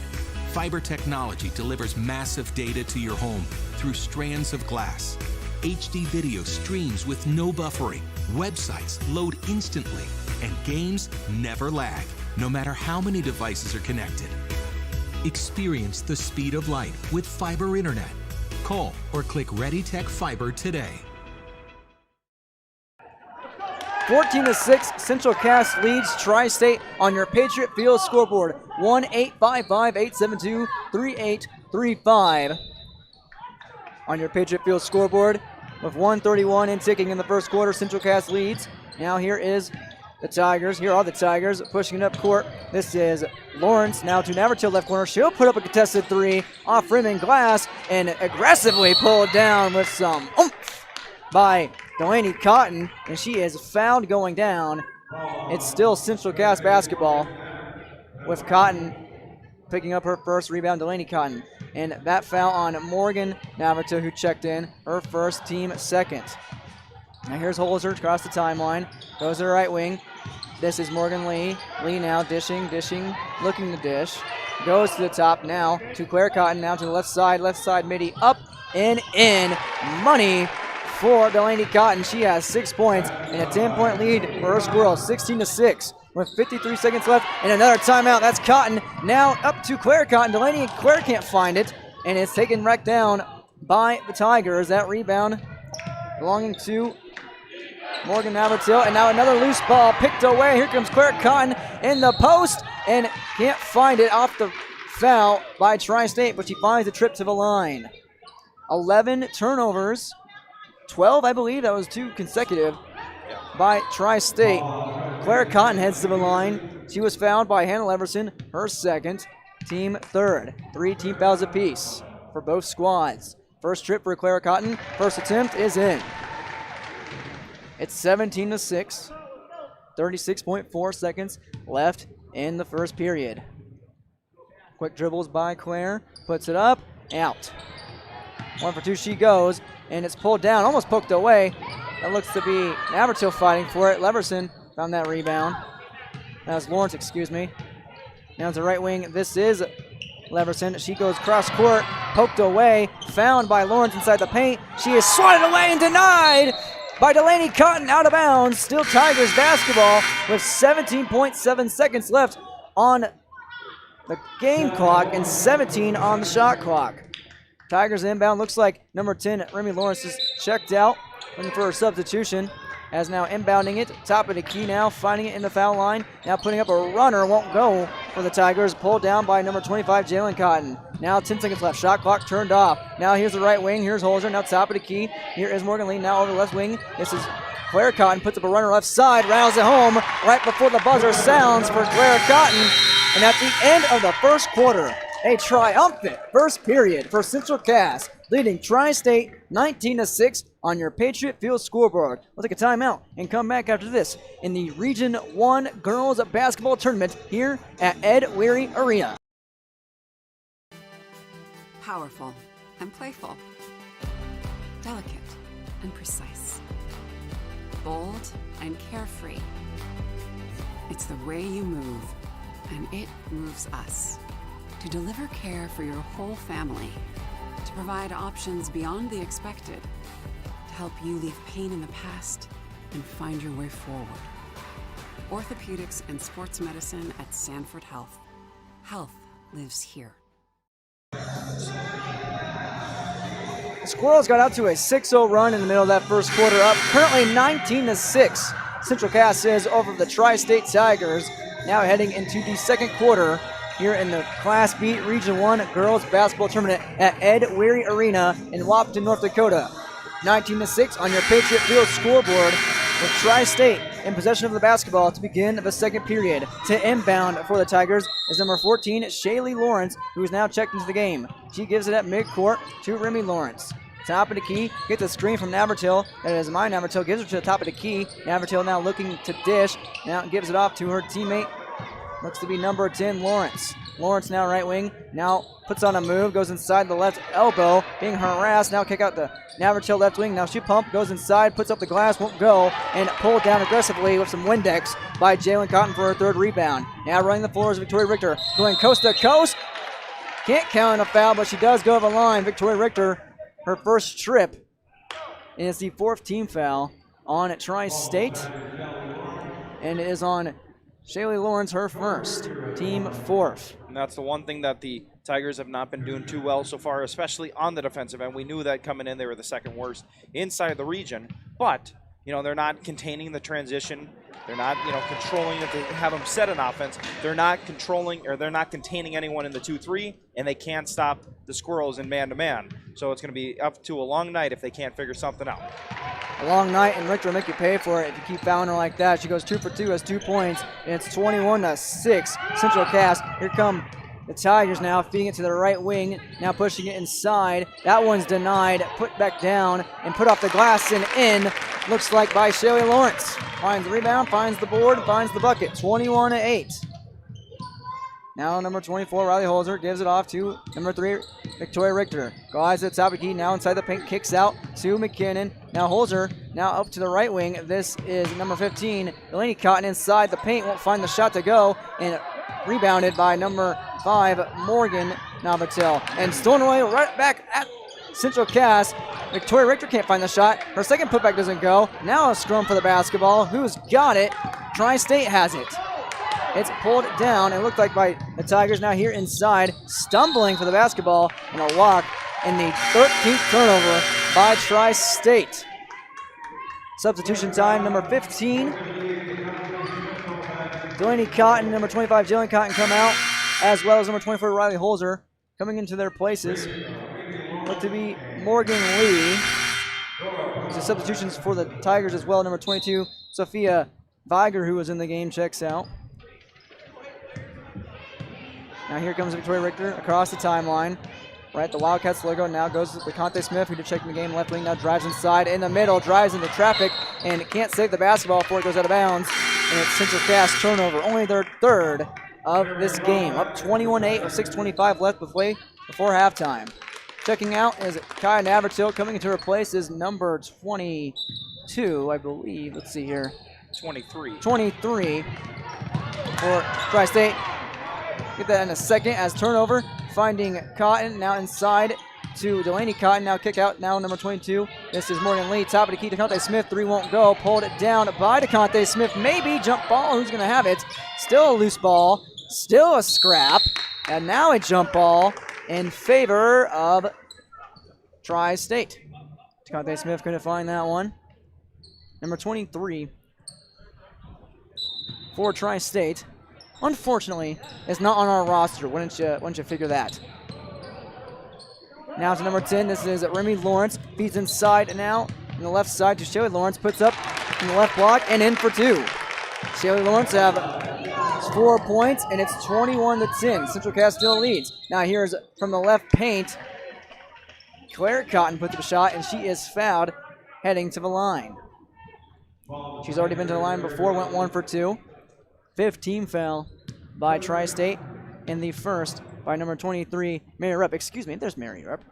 Fiber technology delivers massive data to your home through strands of glass. HD video streams with no buffering. Websites load instantly, and games never lag, no matter how many devices are connected. Experience the speed of light with fiber internet. Call or click ReadyTech Fiber today. 14-6, Central Cass leads Tri-State on your Patriot Field scoreboard. 1-855-872-3835 on your Patriot Field scoreboard. With 1:31 in ticking in the first quarter, Central Cass leads. Now here is the Tigers. Here are the Tigers pushing it up court. This is Lawrence now to Navratil left corner. She'll put up a contested 3 off rim and glass and aggressively pulled down with some oomph by Delaney Cotton, and she is fouled going down. It's still Central Cass basketball with Cotton picking up her first rebound, Delaney Cotton. And that foul on Morgan Navratil, who checked in, her first, team second. Now here's Holzer across the timeline, goes to the right wing. This is Morgan Lee. Lee now dishing, looking to dish. Goes to the top now to Claire Cotton, now to the left side midi, up and in. Money for Delaney Cotton. She has 6 points and a 10-point lead for her Squirrels, 16-6. With 53 seconds left and another timeout. That's Cotton. Now up to Claire Cotton. Delaney and Claire can't find it, and it's taken right down by the Tigers. That rebound belonging to Morgan Navratil. And now another loose ball picked away. Here comes Claire Cotton in the post and can't find it off the foul by Tri-State, but she finds a trip to the line. 11 turnovers. 12, I believe. That was 2 consecutive by Tri-State. Claire Cotton heads to the line. She was fouled by Hannah Leverson, her second, team third. 3 team fouls apiece for both squads. First trip for Claire Cotton. First attempt is in. It's 17-6. 36.4 seconds left in the first period. Quick dribbles by Claire. Puts it up. Out. 1 for 2 she goes. And it's pulled down. Almost poked away. That looks to be Navratil fighting for it. Leverson found that rebound. That was Lawrence, excuse me. Now to the right wing. This is Leverson. She goes cross court. Poked away. Found by Lawrence inside the paint. She is swatted away and denied by Delaney Cotton out of bounds. Still Tigers basketball with 17.7 seconds left on the game clock and 17 on the shot clock. Tigers inbound. Looks like number 10, Remy Lawrence, is checked out. Looking for a substitution. As now inbounding it. Top of the key now. Finding it in the foul line. Now putting up a runner. Won't go for the Tigers. Pulled down by number 25, Jalen Cotton. Now 10 seconds left. Shot clock turned off. Now here's the right wing. Here's Holzer. Now top of the key. Here is Morgan Lee. Now over the left wing. This is Claire Cotton. Puts up a runner left side. Rattles it home right before the buzzer sounds for Claire Cotton. And at the end of the first quarter, a triumphant first period for Central Cass, leading Tri-State 19-6 on your Patriot Field scoreboard. We'll take a timeout and come back after this in the Region 1 Girls Basketball Tournament here at Ed Weary Arena. Powerful and playful. Delicate and precise. Bold and carefree. It's the way you move, and it moves us. To deliver care for your whole family, to provide options beyond the expected, to help you leave pain in the past and find your way forward. Orthopedics and sports medicine at Sanford Health. Health lives here. The Squirrels got out to a 6-0 run in the middle of that first quarter, up currently 19-6. Central Cass is over the Tri-State Tigers, now heading into the second quarter here in the Class B Region 1 Girls Basketball Tournament at Ed Weary Arena in Wahpeton, North Dakota. 19-6 on your Patriot Field scoreboard with Tri-State in possession of the basketball to begin the second period. To inbound for the Tigers is number 14, Shaylee Lawrence, who is now checked into the game. She gives it at midcourt to Remy Lawrence. Top of the key, gets a screen from Navratil. That is mine. Navratil gives it to the top of the key. Navratil now looking to dish. Now gives it off to her teammate. Looks to be number 10, Lawrence. Lawrence now right wing. Now puts on a move, goes inside the left elbow, being harassed. Now kick out the Navratil left wing. Now she pump, goes inside, puts up the glass, won't go, and pulled down aggressively with some Windex by Jalen Cotton for her third rebound. Now running the floor is Victoria Richter, going coast to coast. Can't count a foul, but she does go over the line. Victoria Richter, her first trip, and it's the fourth team foul on Tri-State, and it is on Shaylee Lawrence, her first, team fourth. And that's the one thing that the Tigers have not been doing too well so far, especially on the defensive end. We knew that coming in, they were the second worst inside the region, but they're not containing the transition. They're not, controlling. If they have them set an offense, they're not controlling, or they're not containing anyone in the 2-3, and they can't stop the Squirrels in man-to-man. So it's going to be up to a long night if they can't figure something out. A long night, and Richter will make you pay for it if you keep fouling her like that. She goes 2 for 2, has 2 points, and it's 21-6. Central Cass. Here come the Tigers now, feeding it to the right wing, now pushing it inside. That one's denied, put back down, and put off the glass and in. Looks like by Shaylee Lawrence. Finds the rebound, finds the board, finds the bucket. 21-8. Now number 24, Riley Holzer, gives it off to number 3, Victoria Richter. Guys at the top of the key, now inside the paint, kicks out to McKinnon. Now Holzer, now up to the right wing. This is number 15, Delaney Cotton inside the paint, won't find the shot to go, and rebounded by number 5, Morgan Navratil. And stolen away right back at Central Cass. Victoria Richter can't find the shot. Her second putback doesn't go. Now a scrum for the basketball. Who's got it? Tri-State has it. It's pulled down. It looked like by the Tigers now here inside, stumbling for the basketball, and a walk in the 13th turnover by Tri-State. Substitution time, number 15. Delaney Cotton, number 25, Jalen Cotton come out, as well as number 24, Riley Holzer, coming into their places. Look to be Morgan Lee. The substitutions for the Tigers as well. Number 22, Sophia Viger, who was in the game, checks out. Now here comes Victoria Richter across the timeline. Right, the Wildcats logo now goes to Conte Smith, who just checked the game left wing, now drives inside in the middle, drives into traffic, and can't save the basketball before it goes out of bounds. And it's Central Cass turnover, only their third of this game. Up 21-8 with 6:25 left before halftime. Checking out is Kaya Navratil. Coming into her place is number 22, I believe. Let's see here. 23. 23 for Tri-State. Get that in a second as turnover. Finding Cotton now inside to Delaney Cotton. Now kick out. Now number 22. This is Morgan Lee. Top of the key. DeConte Smith. 3 won't go. Pulled it down by DeConte Smith. Maybe jump ball. Who's going to have it? Still a loose ball. Still a scrap. And now a jump ball in favor of Tri-State. DeConte Smith couldn't find that one. Number 23 for Tri-State. Unfortunately, it's not on our roster. Wouldn't you figure that? Now to number 10. This is Remy Lawrence. Feeds inside now on the left side to Shaylee Lawrence. Puts up in the left block and in for 2. Shaylee Lawrence have 4 points, and it's 21-10. Central Cass still leads. Now here's from the left paint. Claire Cotton puts up a shot, and she is fouled heading to the line. She's already been to the line before, went 1 for 2. 5th team foul by Tri-State, in the first by number 23, Mary Rupp. Excuse me, there's Mary Rupp.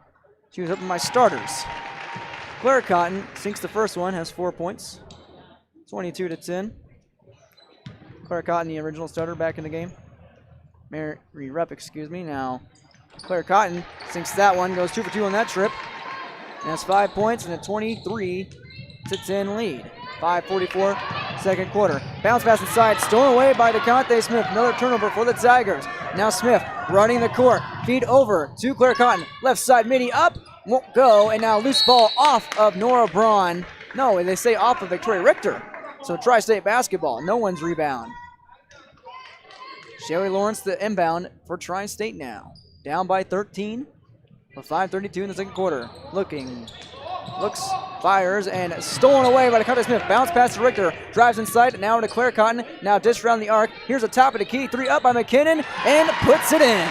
She was up in my starters. Claire Cotton sinks the first one, has 4 points. 22-10. Claire Cotton, the original starter, back in the game. Mary Rupp, excuse me. Now, Claire Cotton sinks that one, goes 2 for 2 on that trip. And has 5 points and a 23-10 lead. 5:44, second quarter. Bounce pass inside, stolen away by DeConte Smith. Another turnover for the Tigers. Now Smith running the court. Feed over to Claire Cotton. Left side midi up, won't go. And now loose ball off of Nora Braun. No, they say off of Victoria Richter. So Tri-State basketball, no one's rebound. Shaylee Lawrence the inbound for Tri-State now. Down by 13 with 5:32 in the second quarter. Looks Fires and stolen away by Dakota Smith. Bounce pass to Richter. Drives inside. Now to Claire Cotton. Now dish around the arc. Here's a top of the key. 3 up by McKinnon and puts it in.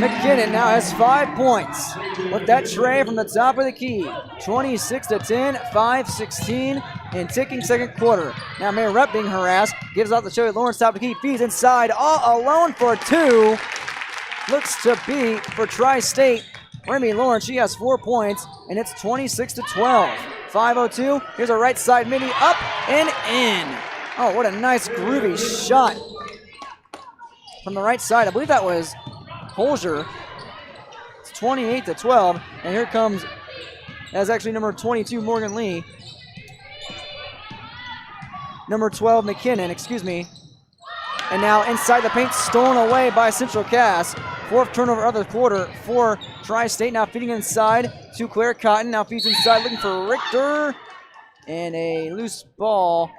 McKinnon now has 5 points with that tray from the top of the key. 26-10, 5-16 in ticking second quarter. Now Mayor Rep being harassed. Gives out the Shelly Lawrence top of the key. Feeds inside all alone for 2. Looks to be for Tri-State. Remy Lawrence, she has 4 points, and it's 26-12. 5:02. Here's a right side mini up and in. Oh, what a nice groovy shot from the right side. I believe that was Holzer. It's 28-12, and here comes, that's actually number 22, Morgan Lee. Number 12, McKinnon, excuse me. And now inside the paint, stolen away by Central Cass. 4th turnover of the quarter for Tri-State. Now feeding inside to Claire Cotton. Now feeds inside looking for Richter. And a loose ball.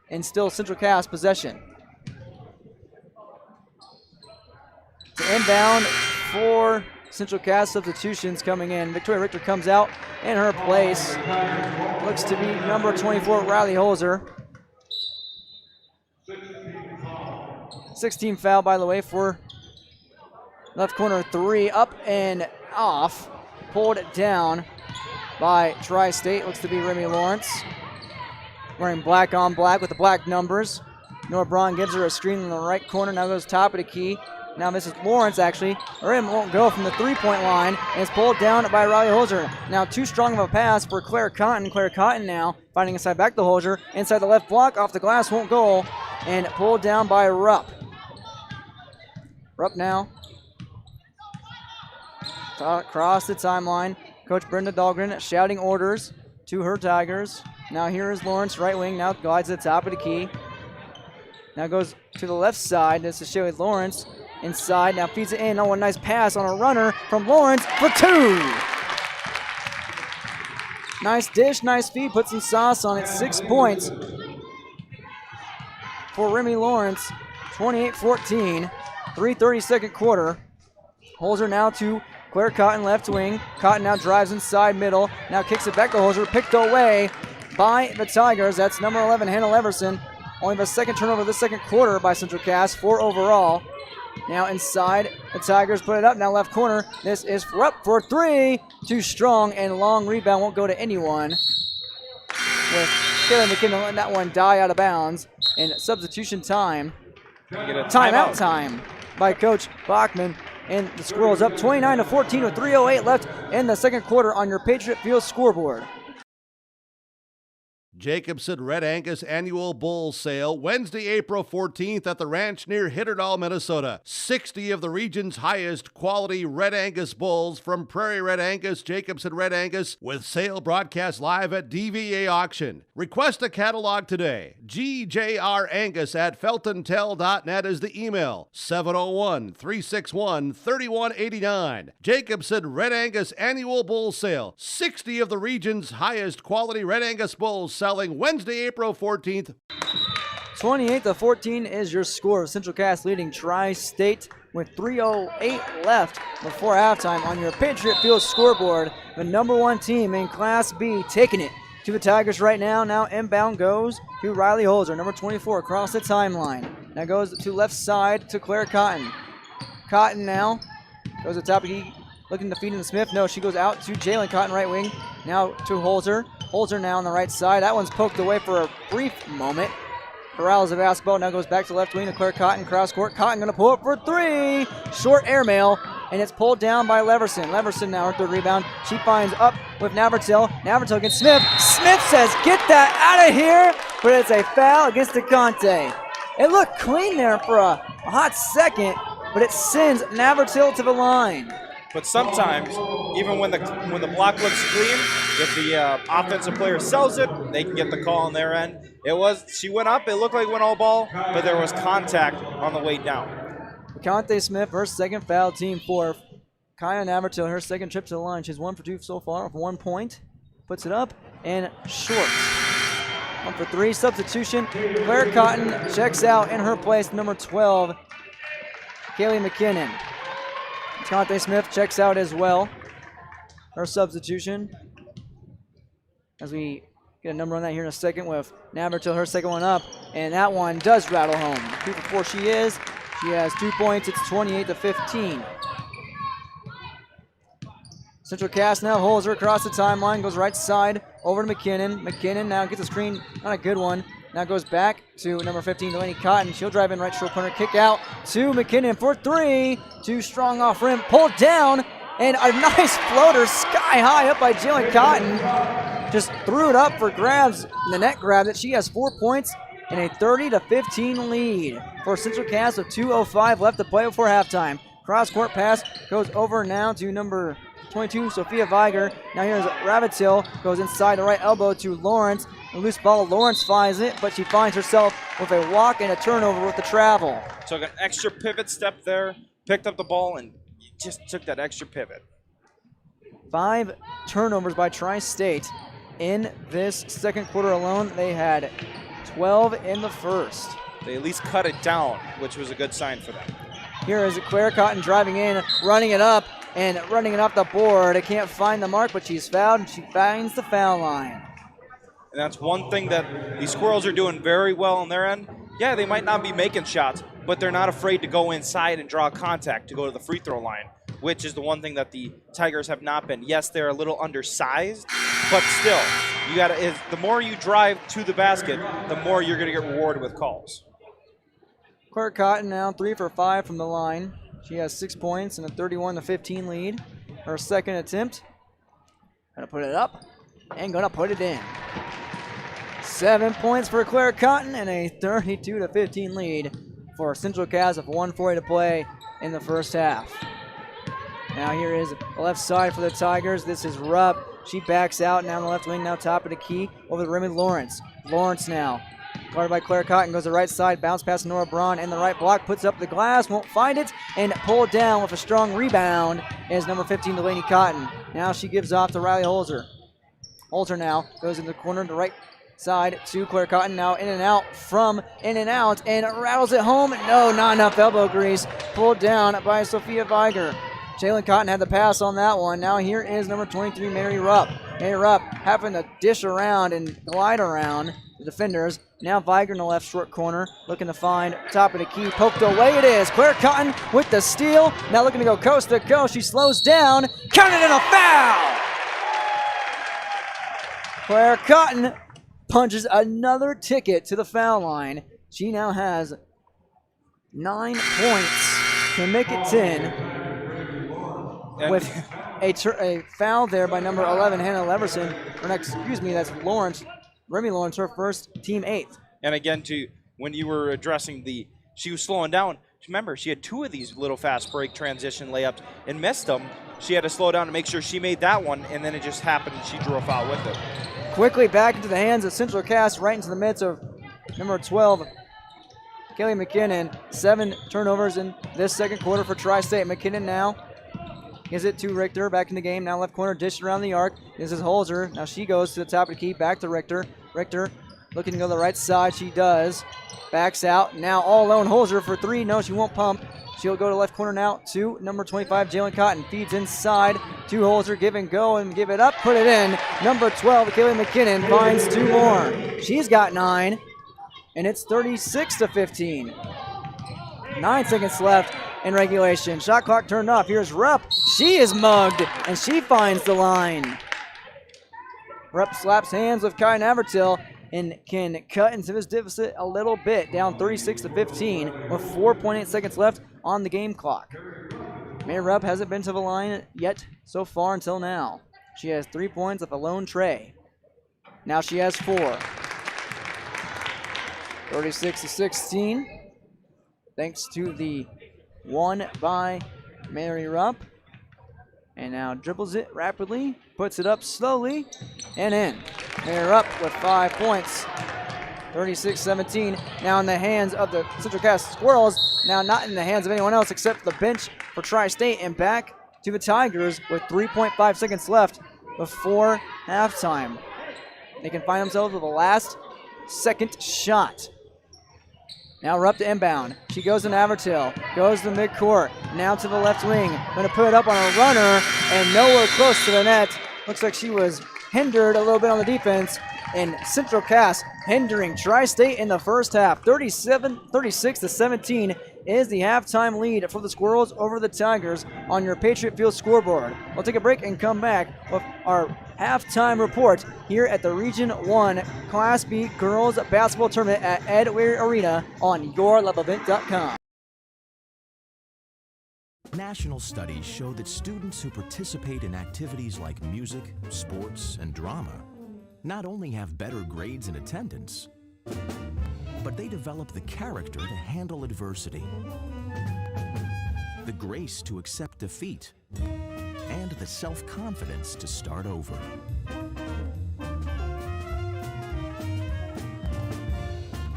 And still Central Cass possession. To inbound for Central Cass, substitutions coming in. Victoria Richter comes out in her place. Looks to be number 24, Riley Holzer. 16 foul, by the way, for left corner 3. Up and off. Pulled down by Tri-State. Looks to be Remy Lawrence. Wearing black on black with the black numbers. Nora Braun gives her a screen in the right corner. Now goes top of the key. Now Mrs. Lawrence actually. Rim won't go from the 3-point line. And it's pulled down by Riley Holzer. Now too strong of a pass for Claire Cotton. Claire Cotton now finding inside back to Holzer. Inside the left block. Off the glass. Won't go. And pulled down by Rupp. Rupp now. Across the timeline. Coach Brenda Dahlgren shouting orders to her Tigers. Now here is Lawrence, right wing. Now glides to the top of the key. Now goes to the left side. This is Shelly Lawrence. Inside. Now feeds it in. Oh, a nice pass on a runner from Lawrence for 2. Nice dish, nice feed. Put some sauce on it. 6 points for Remy Lawrence. 28-14. 3:30 second quarter. Holzer now to Claire Cotton, left wing. Cotton now drives inside middle. Now kicks it back to Holzer. Picked away by the Tigers. That's number 11, Hannah Leverson. Only the second turnover of the second quarter by Central Cass. 4 overall. Now inside, the Tigers put it up. Now left corner. This is Rupp for 3. Too strong and long rebound. Won't go to anyone. With Kayla McKinnon letting that one die out of bounds. And substitution time. Timeout time by Coach Bachman. And the Squirrels up 29-14 with 3:08 left in the second quarter on your Patriot Field scoreboard. Jacobson Red Angus Annual Bull Sale, Wednesday, April 14th at the ranch near Hitterdall, Minnesota. 60 of the region's highest quality Red Angus bulls from Prairie Red Angus, Jacobson Red Angus, with sale broadcast live at DVA Auction. Request a catalog today. GJRAngus@feltontel.net is the email. 701-361-3189. Jacobson Red Angus Annual Bull Sale. 60 of the region's highest quality Red Angus bulls selling Wednesday, April 14th. 28-14 is your score. Central Cass leading Tri-State with 3:08 left before halftime on your Patriot Field scoreboard. The number 1 team in Class B taking it to the Tigers right now. Now inbound goes to Riley Holzer, number 24, across the timeline. Now goes to left side to Claire Cotton. Cotton now goes to top of the key, looking to feed in Smith. No, she goes out to Jalen Cotton, right wing. Now to Holzer. Holzer now on the right side. That one's poked away for a brief moment. Corrals the basketball. Now goes back to left wing to Claire Cotton. Cross court. Cotton going to pull up for 3. Short airmail. And it's pulled down by Leverson. Leverson now her third rebound. She finds up with Navratil. Navratil against Smith. Smith says, get that out of here. But it's a foul against DeConte. It looked clean there for a hot second. But it sends Navratil to the line. But sometimes, even when the block looks clean, if the offensive player sells it, they can get the call on their end. She went up, it looked like it went all ball, but there was contact on the way down. DeConte Smith, her second foul, team 4. Kaya Navratil, her second trip to the line. She's 1 for 2 so far, with 1 point. Puts it up and short. 1 for 3, substitution. Claire Cotton checks out in her place, number 12, Kaylee McKinnon. DeConte Smith checks out as well. Her substitution. as we get a number on that here in a second with Navratil, her second one up, and that one does rattle home. 2 for 4 she is. She has 2 points. It's 28-15. Central Cass now holds her across the timeline, goes right side over to McKinnon. McKinnon now gets a screen, not a good one. Now goes back to number 15, Delaney Cotton. She'll drive in right short corner, kick out to McKinnon for 3. Too strong off rim, pulled down, and a nice floater sky high up by Jalen Cotton. Just threw it up for grabs, and the net grabbed it. She has 4 points and a 30-15 lead for Central Cass with 2:05 left to play before halftime. Cross-court pass goes over now to number 22, Sophia Viger. Now here's Ravitil, goes inside the right elbow to Lawrence. A loose ball, Lawrence finds it, but she finds herself with a walk and a turnover with the travel. Took an extra pivot step there, picked up the ball, and just took that extra pivot. 5 turnovers by Tri-State in this second quarter alone. They had 12 in the first. They at least cut it down, which was a good sign for them. Here is Claire Cotton driving in, running it up, and running it off the board. It can't find the mark, but she's fouled, and she finds the foul line. And that's one thing that these Squirrels are doing very well on their end. Yeah, they might not be making shots, but they're not afraid to go inside and draw contact to go to the free throw line, which is the one thing that the Tigers have not been. Yes, they're a little undersized, but still, the more you drive to the basket, the more you're going to get rewarded with calls. Claire Cotton now 3 for 5 from the line. She has 6 points and a 31-15 lead. Her second attempt. Gonna put it up and gonna put it in. 7 points for Claire Cotton and a 32-15 lead for Central Cass with 1:40 to play in the first half. Now here is the left side for the Tigers. This is Rupp. She backs out now on the left wing, now top of the key over the rim with Lawrence. Lawrence now. Guarded by Claire Cotton, goes to the right side, bounce past Nora Braun, and the right block, puts up the glass, won't find it, and pulled down with a strong rebound is number 15, Delaney Cotton. Now she gives off to Riley Holzer. Holzer now goes in the corner to the right side to Claire Cotton, now in and out from in and out, and rattles it home. No, not enough elbow grease. Pulled down by Sophia Viger. Jalen Cotton had the pass on that one. Now here is number 23, Mary Rupp. Mary Rupp having to dish around and glide around the defenders. Now Viger in the left short corner, looking to find top of the key. Poked away it is. Claire Cotton with the steal. Now looking to go coast to coast. She slows down. Counted in a foul! Claire Cotton punches another ticket to the foul line. She now has 9 points to make it 10. With a foul there by number 11, Hannah Leverson. Or next, excuse me, that's Lawrence. Remy Lawrence, her first, team 8th. And again, when you were addressing she was slowing down. Remember, she had 2 of these little fast break transition layups and missed them. She had to slow down to make sure she made that one, and then it just happened and she drew a foul with it. Quickly back into the hands of Central Cass, right into the midst of number 12, Kelly McKinnon. 7 turnovers in this second quarter for Tri-State. McKinnon now gives it to Richter, back in the game, now left corner, dished around the arc. This is Holzer. Now she goes to the top of the key, back to Richter. Richter looking to go to the right side, she does. Backs out, now all alone, Holzer for 3. No, she won't pump. She'll go to left corner now to number 25, Jalen Cotton. Feeds inside to Holzer, give and go and give it up, put it in. Number 12, Kaylee McKinnon finds 2 more. She's got 9, and it's 36-15. 9 seconds left in regulation. Shot clock turned off. Here's Rupp. She is mugged, and she finds the line. Rupp slaps hands with Kai Navratil and can cut into this deficit a little bit, down 36-15 with 4.8 seconds left on the game clock. Mary Rupp hasn't been to the line yet so far until now. She has 3 points with a lone tray. Now she has 4. 36-16. Thanks to the one by Mary Rupp. And now dribbles it rapidly, puts it up slowly, and in. Mary Rupp with 5 points. 36-17. Now in the hands of the Central Cass Squirrels. Now not in the hands of anyone else except the bench for Tri-State. And back to the Tigers with 3.5 seconds left before halftime. They can find themselves with a last second shot. Now Rupp to inbound. She goes to Navratil. Goes to midcourt. Now to the left wing. Going to put it up on a runner and nowhere close to the net. Looks like she was hindered a little bit on the defense, and Central Cass hindering Tri-State in the first half. 36-17 is the halftime lead for the Squirrels over the Tigers on your Patriot Field scoreboard. We'll take a break and come back with our halftime report here at the Region 1 Class B Girls Basketball Tournament at Ed Weary Arena on YourLoveEvent.com. National studies show that students who participate in activities like music, sports, and drama not only have better grades and attendance, but they develop the character to handle adversity, the grace to accept defeat, and the self-confidence to start over.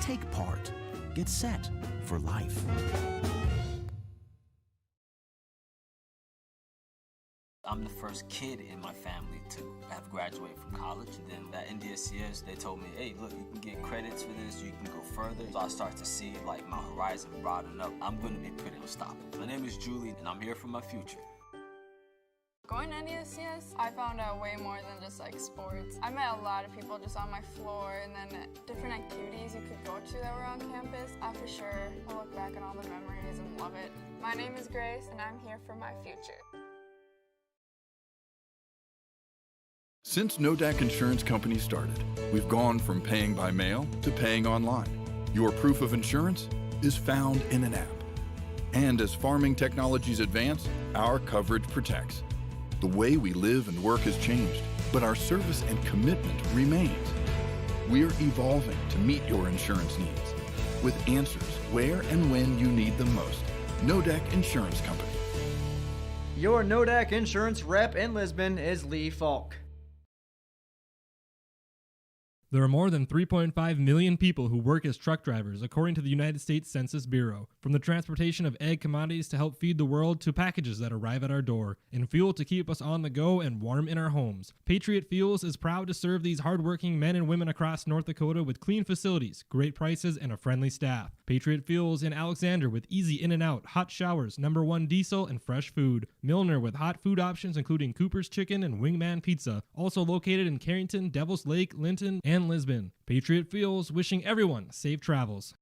Take part. Get set for life. I'm the first kid in my family to have graduated from college. And then at NDSCS, they told me, hey, look, you can get credits for this, you can go further. So I start to see like my horizon broaden up. I'm going to be pretty unstoppable. My name is Julie, and I'm here for my future. Going to NDSCS, I found out way more than just like sports. I met a lot of people just on my floor, and then different activities you could go to that were on campus. I for sure will look back on all the memories and love it. My name is Grace, and I'm here for my future. Since NODAC Insurance Company started, we've gone from paying by mail to paying online. Your proof of insurance is found in an app. And as farming technologies advance, our coverage protects. The way we live and work has changed, but our service and commitment remains. We're evolving to meet your insurance needs with answers where and when you need them most. NODAC Insurance Company. Your NODAC insurance rep in Lisbon is Lee Falk. There are more than 3.5 million people who work as truck drivers, according to the United States Census Bureau. From the transportation of egg commodities to help feed the world to packages that arrive at our door, and fuel to keep us on the go and warm in our homes. Patriot Fuels is proud to serve these hardworking men and women across North Dakota with clean facilities, great prices, and a friendly staff. Patriot Fuels in Alexander with easy in and out, hot showers, #1 diesel, and fresh food. Milner with hot food options including Cooper's Chicken and Wingman Pizza. Also located in Carrington, Devils Lake, Linton, and Lisbon. Patriot Fuels wishing everyone safe travels.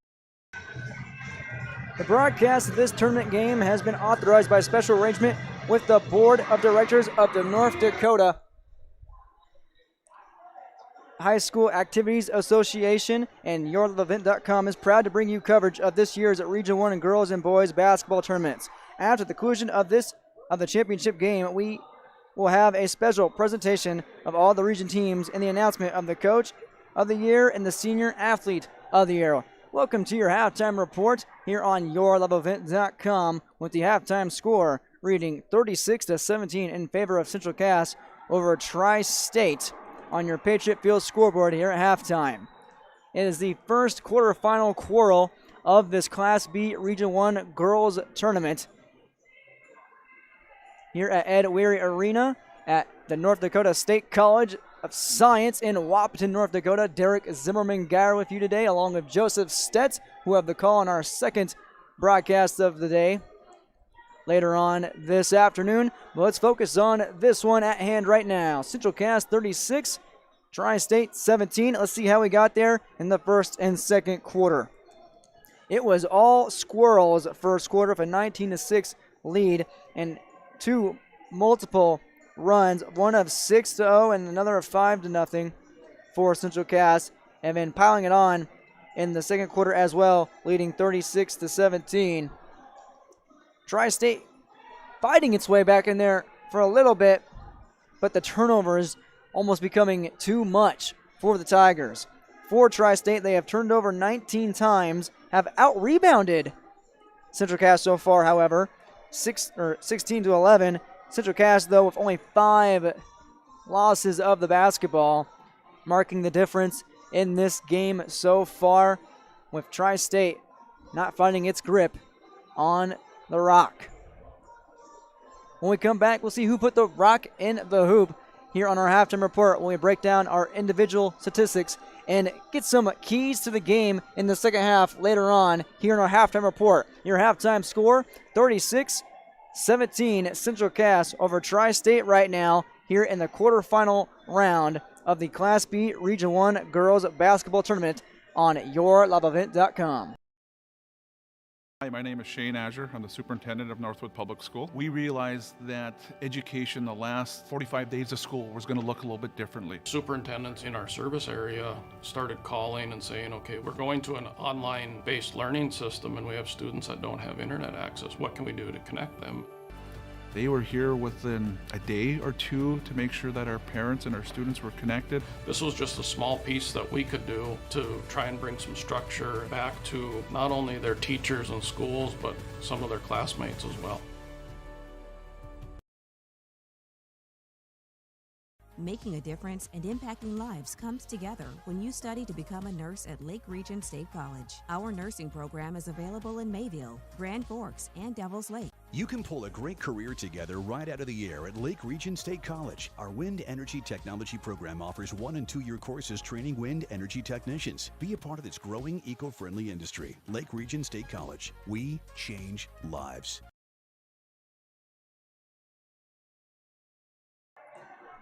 The broadcast of this tournament game has been authorized by special arrangement with the Board of Directors of the North Dakota High School Activities Association, and YourLoveEvent.com is proud to bring you coverage of this year's Region 1 girls and boys basketball tournaments. After the conclusion of the championship game, we will have a special presentation of all the region teams and the announcement of the coach of the year and the senior athlete of the year. Welcome to your halftime report here on YourLoveEvent.com with the halftime score reading 36-17 in favor of Central Cass over Tri-State on your Patriot Field scoreboard here at halftime. It is the first quarterfinal quarrel of this Class B Region 1 girls tournament here at Ed Weary Arena at the North Dakota State College of Science in Wahpeton, North Dakota. Derek Zimmerman-Geyer with you today, along with Joseph Stetz, who have the call on our second broadcast of the day later on this afternoon. But let's focus on this one at hand right now. Central Cass 36, Tri-State 17. Let's see how we got there in the first and second quarter. It was all Squirrels first quarter with a 19-6 lead and two multiple runs, one of 6-0 and another of 5-0 for Central Cass, and then piling it on in the second quarter as well, leading 36-17. Tri-State fighting its way back in there for a little bit, but the turnovers almost becoming too much for the Tigers. For Tri-State, they have turned over 19 times, have out-rebounded Central Cass so far, however, 16-11. Central Cass, though, with only 5 losses of the basketball, marking the difference in this game so far, with Tri-State not finding its grip on the rock. When we come back, we'll see who put the rock in the hoop here on our halftime report when we break down our individual statistics and get some keys to the game in the second half later on here in our halftime report. Your halftime score, 36-17 Central Cass over Tri-State right now here in the quarterfinal round of the Class B Region 1 Girls Basketball Tournament on yourliveevent.com. Hi, my name is Shane Azure. I'm the superintendent of Northwood Public School. We realized that education the last 45 days of school was going to look a little bit differently. Superintendents in our service area started calling and saying, okay, we're going to an online-based learning system and we have students that don't have internet access. What can we do to connect them? They were here within a day or two to make sure that our parents and our students were connected. This was just a small piece that we could do to try and bring some structure back to not only their teachers and schools, but some of their classmates as well. Making a difference and impacting lives comes together when you study to become a nurse at Lake Region State College. Our nursing program is available in Mayville, Grand Forks, and Devils Lake. You can pull a great career together right out of the air at Lake Region State College. Our Wind Energy Technology program offers 1- and 2-year courses training wind energy technicians. Be a part of this growing eco-friendly industry. Lake Region State College. We change lives.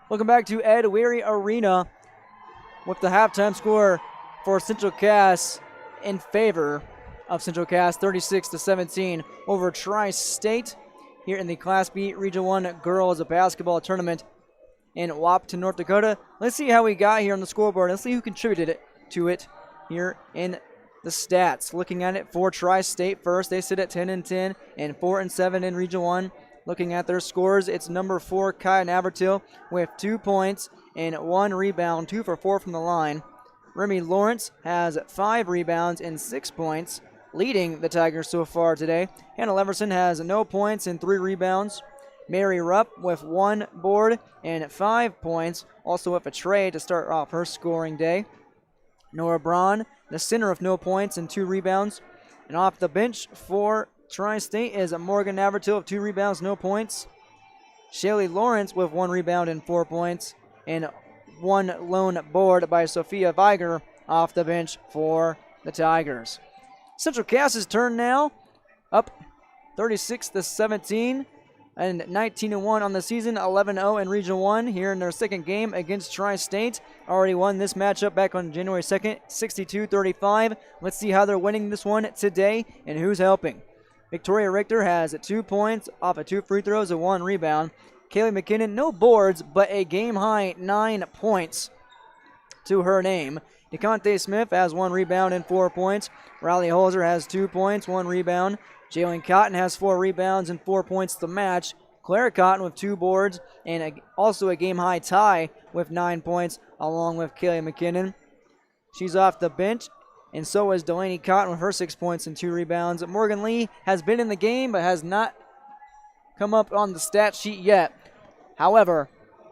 Welcome back to Ed Weary Arena with the halftime score for Central Cass in favor of Central Cass, 36-17 over Tri-State here in the Class B Region 1 Girls Basketball Tournament in Wahpeton, North Dakota. Let's see how we got here on the scoreboard. Let's see who contributed to it here in the stats. Looking at it for Tri-State first, they sit at 10-10 and 4-7 in Region 1. Looking at their scores, it's number 4, Kai Navertil, with 2 points and 1 rebound, 2 for 4 from the line. Remy Lawrence has 5 rebounds and 6 points, leading the Tigers so far today. Hannah Leverson has no points and 3 rebounds. Mary Rupp with 1 board and 5 points, also with a tray to start off her scoring day. Nora Braun, the center, of no points and 2 rebounds. And off the bench for Tri-State is Morgan Navertil with 2 rebounds, no points. Shaylee Lawrence with 1 rebound and 4 points. And 1 lone board by Sophia Viger off the bench for the Tigers. Central Cass's turn now, up 36-17 and 19-1 on the season, 11-0 in Region 1 here in their second game against Tri-State. Already won this matchup back on January 2nd, 62-35. Let's see how they're winning this one today and who's helping. Victoria Richter has 2 points off of 2 free throws and 1 rebound. Kaylee McKinnon, no boards, but a game-high 9 points to her name. DeConte Smith has 1 rebound and 4 points. Riley Holzer has 2 points, 1 rebound. Jalen Cotton has 4 rebounds and 4 points to match. Clara Cotton with 2 boards and also a game-high tie with 9 points, along with Kaylee McKinnon. She's off the bench. And so is Delaney Cotton with her 6 points and 2 rebounds. Morgan Lee has been in the game but has not come up on the stat sheet yet. However,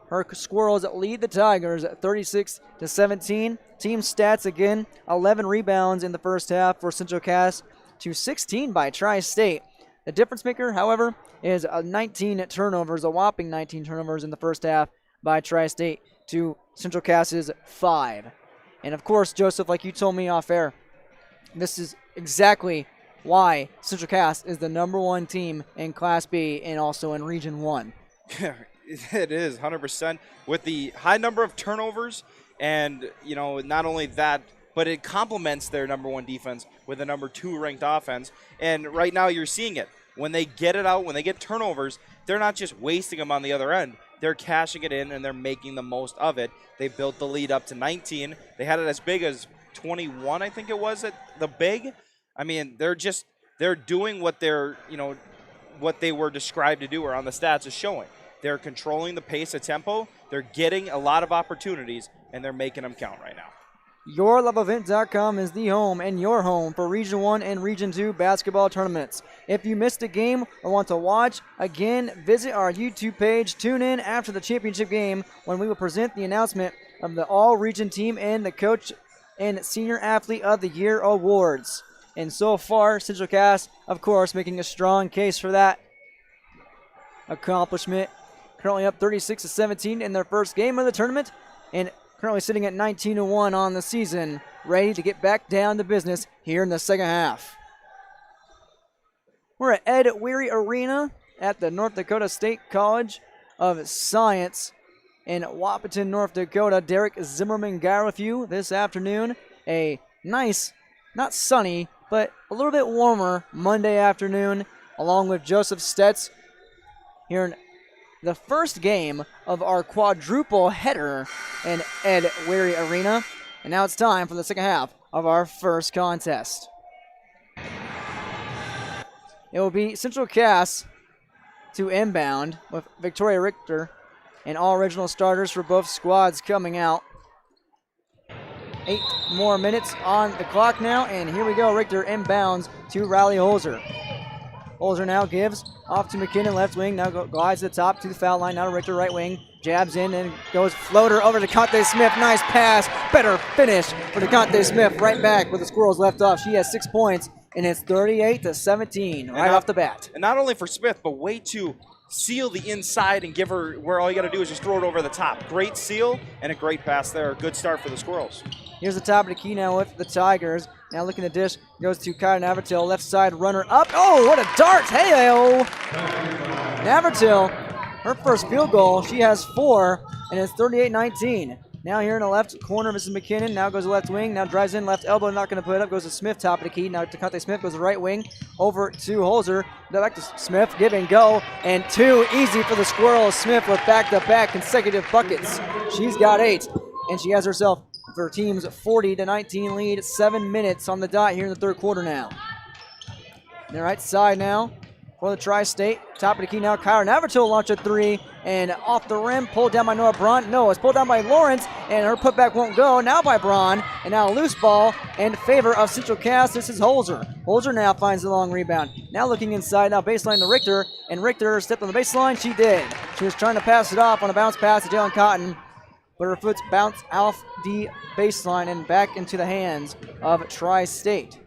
her Squirrels lead the Tigers at 36-17. Team stats again, 11 rebounds in the first half for Central Cass to 16 by Tri-State. The difference maker, however, is 19 turnovers, a whopping 19 turnovers in the first half by Tri-State to Central Cass's 5. And of course, Joseph, like you told me off air, this is exactly why Central Cass is the number 1 team in Class B and also in Region 1. It is 100% with the high number of turnovers, and not only that, but it complements their number 1 defense with a number 2 ranked offense. And right now you're seeing it. When they get it out, when they get turnovers, they're not just wasting them on the other end. They're cashing it in, and they're making the most of it. They built the lead up to 19. They had it as big as 21, I think it was, at the big. I mean, they're doing what what they were described to do, or on the stats is showing. They're controlling the pace of tempo. They're getting a lot of opportunities, and they're making them count right now. YourLoveEvent.com is the home and your home for Region 1 and Region 2 basketball tournaments. If you missed a game or want to watch again, visit our YouTube page. Tune in after the championship game when we will present the announcement of the All-Region Team and the Coach and Senior Athlete of the Year awards. And so far, Central Cass, of course, making a strong case for that accomplishment. Currently up 36-17 in their first game of the tournament, and currently sitting at 19-1 on the season, ready to get back down to business here in the second half. We're at Ed Weary Arena at the North Dakota State College of Science in Wahpeton, North Dakota. Derek Zimmerman Garifew this afternoon. A nice, not sunny, but a little bit warmer Monday afternoon, along with Joseph Stetz here in the first game of our quadruple header in Ed Weary Arena. And now it's time for the second half of our first contest. It will be Central Cass to inbound with Victoria Richter and all original starters for both squads coming out. 8 more minutes on the clock now, and here we go. Richter inbounds to Riley Holzer. Holzer now gives off to McKinnon, left wing, now glides to the top to the foul line, now to Richter, right wing, jabs in and goes floater over to DeConte Smith. Nice pass, better finish for DeConte Smith, right back where the Squirrels left off. She has 6 points, and it's 38-17 right off the bat. And not only for Smith, but way to seal the inside and give her where all you got to do is just throw it over the top. Great seal and a great pass there. A good start for the Squirrels. Here's the top of the key now with the Tigers. Now looking to dish, goes to Kyra Navratil, left side runner up. Oh, what a dart! Hey-o! Navratil, her first field goal, she has 4, and it's 38-19. Now here in the left corner, Mrs. McKinnon now goes to left wing, now drives in, left elbow, not going to put it up, goes to Smith, top of the key. Now DeConte Smith goes to right wing, over to Holzer, back to Smith, give and go, and 2 easy for the Squirrels. Smith with back-to-back consecutive buckets. She's got 8, and she has herself her team's 40-19 lead. 7 minutes on the dot here in the third quarter now. On the right side now for the Tri-State. Top of the key now, Kyra Navratil launch a 3, and off the rim, pulled down by Noah Braun. No, it's pulled down by Lawrence, and her putback won't go. Now by Braun, and now a loose ball in favor of Central Cass. This is Holzer. Holzer now finds the long rebound. Now looking inside, now baseline to Richter, and Richter stepped on the baseline. She did. She was trying to pass it off on a bounce pass to Jalen Cotton, but her foot's bounced off the baseline and back into the hands of Tri-State.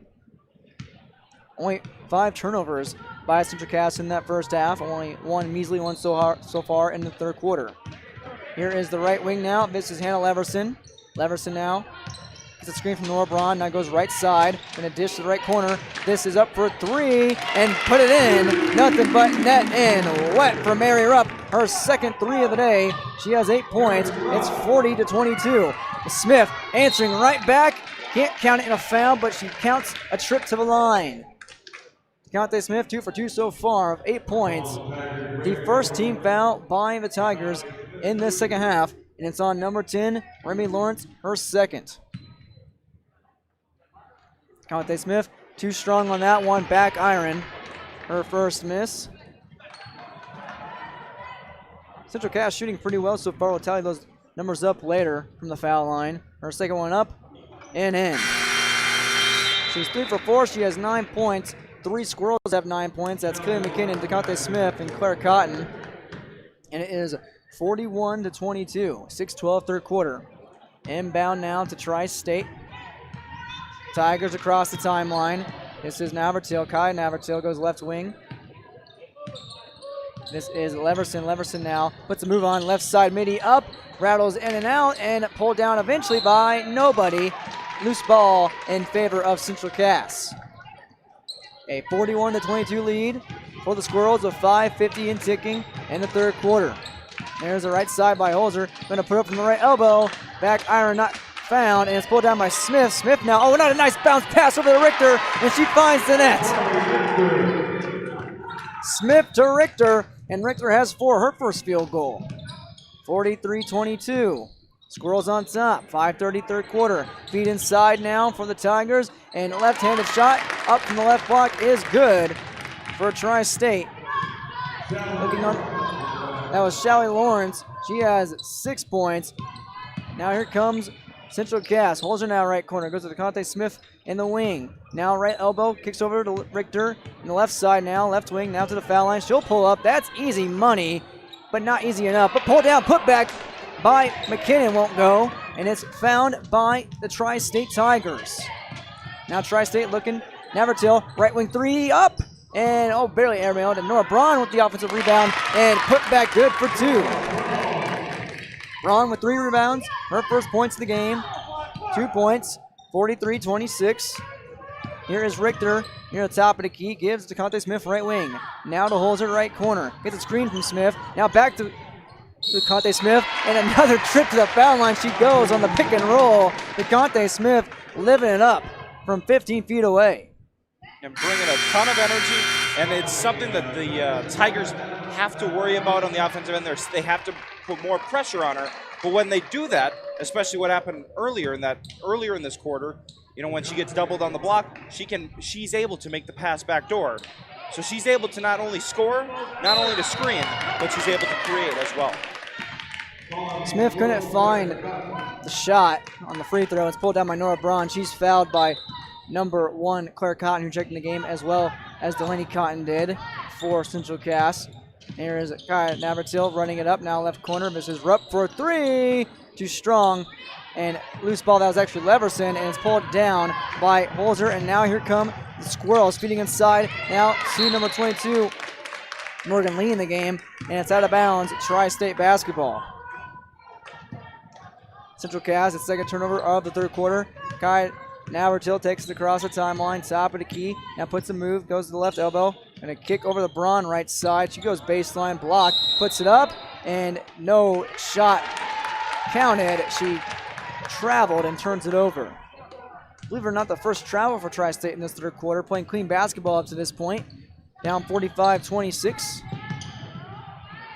Only 5 turnovers by Central Cass in that first half. Only 1 measly one so far in the third quarter. Here is the right wing now. This is Hannah Leverson. Leverson now gets a screen from Nora Braun. Now goes right side. Going to dish to the right corner. This is up for 3 and put it in. Nothing but net in. Wet for Mary Rupp. Her second 3 of the day. She has 8 points. It's 40-22. Smith answering right back. Can't count it in a foul, but she counts a trip to the line. DeConte Smith 2 for 2 so far of 8 points. The first team foul by the Tigers in this second half, and it's on number 10, Remy Lawrence, her second. DeConte Smith too strong on that one. Back iron, her first miss. Central Cass shooting pretty well so far. We'll tally those numbers up later from the foul line. Her second one up and in. She's 3 for 4. She has 9 points. 3 Squirrels have 9 points. That's Kaylee McKinnon, DeConte Smith, and Claire Cotton. And it is 41-22. 6-12 third quarter. Inbound now to Tri-State. Tigers across the timeline. This is Navratil. Kai Navratil goes left wing. This is Leverson. Leverson now puts a move on left side, midi up, rattles in and out, and pulled down eventually by nobody. Loose ball in favor of Central Cass. A 41-22 lead for the Squirrels with 5:50 and ticking in the third quarter. There's the right side by Holzer. Going to put up from the right elbow. Back iron not found, and it's pulled down by Smith. Smith now, oh, not a nice bounce pass over to Richter, and she finds the net. Smith to Richter, and Richter has 4, her first field goal. 43-22. Squirrels on top, 5:30 third quarter. Feed inside now for the Tigers, and left-handed shot up from the left block is good for Tri-State. Looking on, that was Shelly Lawrence. She has 6 points. Now here comes Central Cass. Holzer now right corner, goes to DeConte Smith in the wing. Now right elbow, kicks over to Richter in the left side now, left wing, now to the foul line. She'll pull up. That's easy money, but not easy enough. But pull down, put back by McKinnon won't go, and it's found by the Tri-State Tigers. Now Tri-State looking, Navratil, right wing 3, up, and oh, barely airmailed, and Nora Braun with the offensive rebound, and put back good for 2. Braun with 3 rebounds, her first points of the game, 2 points, 43-26. Here is Richter, near the top of the key, gives DeConte Smith right wing. Now to Holzer right corner, gets a screen from Smith, now back to DeConte Smith, and another trip to the foul line. She goes on the pick and roll. DeConte Smith living it up from 15 feet away. And bringing a ton of energy, and it's something that the Tigers have to worry about on the offensive end. They have to put more pressure on her. But when they do that, especially what happened earlier in this quarter, you know, when she gets doubled on the block, she's able to make the pass back door. So she's able to not only score, not only to screen, but she's able to create as well. Smith couldn't find the shot on the free throw. It's pulled down by Nora Braun. She's fouled by number 1, Claire Cotton, who checked in the game, as well as Delaney Cotton did for Central Cass. Here is Kaya Navratil running it up, now left corner. Misses Rupp for 3. Too strong. And loose ball, that was actually Leverson, and it's pulled down by Holzer. And now here come the Squirrels feeding inside. Now to number 22, Morgan Lee in the game, and it's out of bounds. Tri-State basketball. Central Cass, its second turnover of the third quarter. Kai Navratil takes it across the timeline, top of the key. Now puts a move, goes to the left elbow, and a kick over the Braun right side. She goes baseline, block, puts it up, and no shot counted. She traveled and turns it over. Believe it or not, the first travel for Tri-State in this third quarter, playing clean basketball up to this point. Down 45-26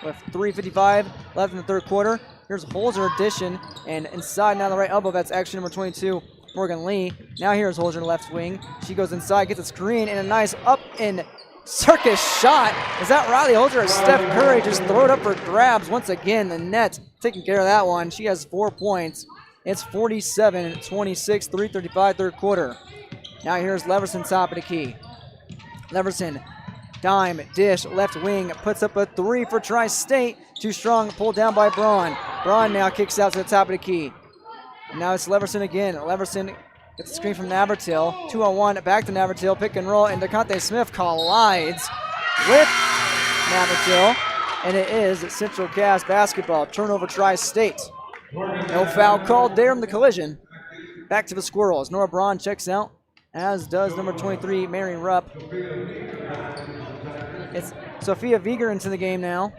with 3:55 left in the third quarter. Here's Holzer addition, and inside now the right elbow, that's actually number 22, Morgan Lee. Now here's Holzer left wing. She goes inside, gets a screen, and a nice up and circus shot. Is that Riley Holzer or Steph Curry? Just throw it up for grabs once again. The net taking care of that one. She has 4 points. It's 47-26, 3:35 third quarter. Now here's Leverson top of the key. Leverson, dime, dish, left wing, puts up a 3 for Tri-State. Too strong, pulled down by Braun. Braun now kicks out to the top of the key. And now it's Leverson again. Leverson gets a screen from Navratil. 2-on-1, back to Navratil, pick and roll, and DeConte Smith collides with Navratil. And it is Central Cass basketball. Turnover Tri-State. No foul called there in the collision. Back to the Squirrels. Nora Braun checks out, as does number 23, Mary Rupp. It's Sophia Vieger into the game now.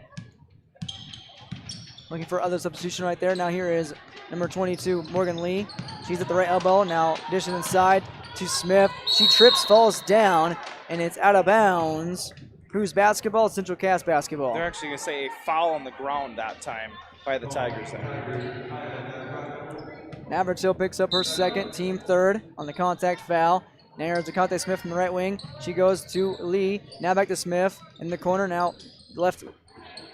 Looking for other substitution right there. Now here is number 22, Morgan Lee. She's at the right elbow. Now dishes inside to Smith. She trips, falls down, and it's out of bounds. Who's basketball? Central Cass basketball. They're actually going to say a foul on the ground that time by the Tigers. Navratil picks up her second, team third on the contact foul. Now here's DeConte Smith from the right wing. She goes to Lee. Now back to Smith in the corner. Now left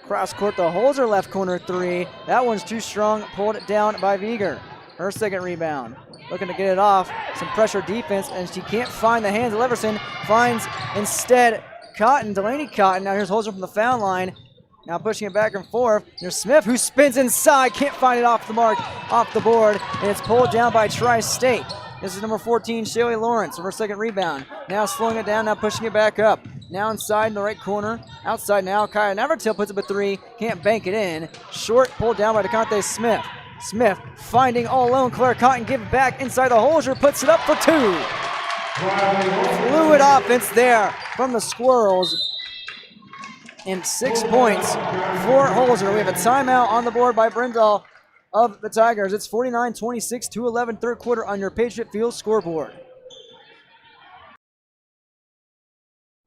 cross court. The Holzer left corner 3. That one's too strong. Pulled it down by Vieger. Her second rebound. Looking to get it off. Some pressure defense, and she can't find the hands of Leverson. Finds instead Cotton, Delaney Cotton. Now here's Holzer from the foul line. Now pushing it back and forth. There's Smith, who spins inside. Can't find it off the mark, off the board. And it's pulled down by Tri-State. This is number 14, Shelly Lawrence, for her second rebound. Now slowing it down, now pushing it back up. Now inside in the right corner. Outside now, Kaya Navratil puts up a 3. Can't bank it in. Short, pulled down by DeConte Smith. Smith finding all alone. Claire Cotton, give it back inside the Holzer, puts it up for 2. Fluid offense there from the Squirrels. And 6 points for Holzer. We have a timeout on the board by Brindle of the Tigers. It's 49-26, 2:11 third quarter on your Patriot Field scoreboard.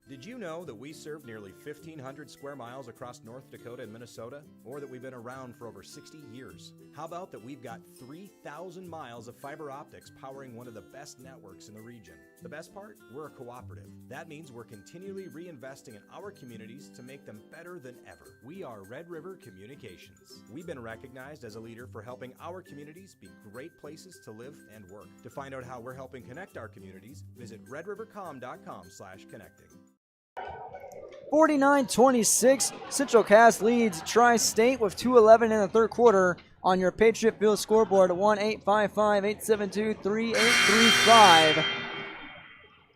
Did you know that we serve nearly 1,500 square miles across North Dakota and Minnesota? Or that we've been around for over 60 years? How about that we've got 3,000 miles of fiber optics powering one of the best networks in the region? The best part? We're a cooperative. That means we're continually reinvesting in our communities to make them better than ever. We are Red River Communications. We've been recognized as a leader for helping our communities be great places to live and work. To find out how we're helping connect our communities, visit redrivercom.com/connecting. 49-26, Central Cass leads Tri-State with 2:11 in the third quarter on your Patriot Field scoreboard at 1-855-872-3835.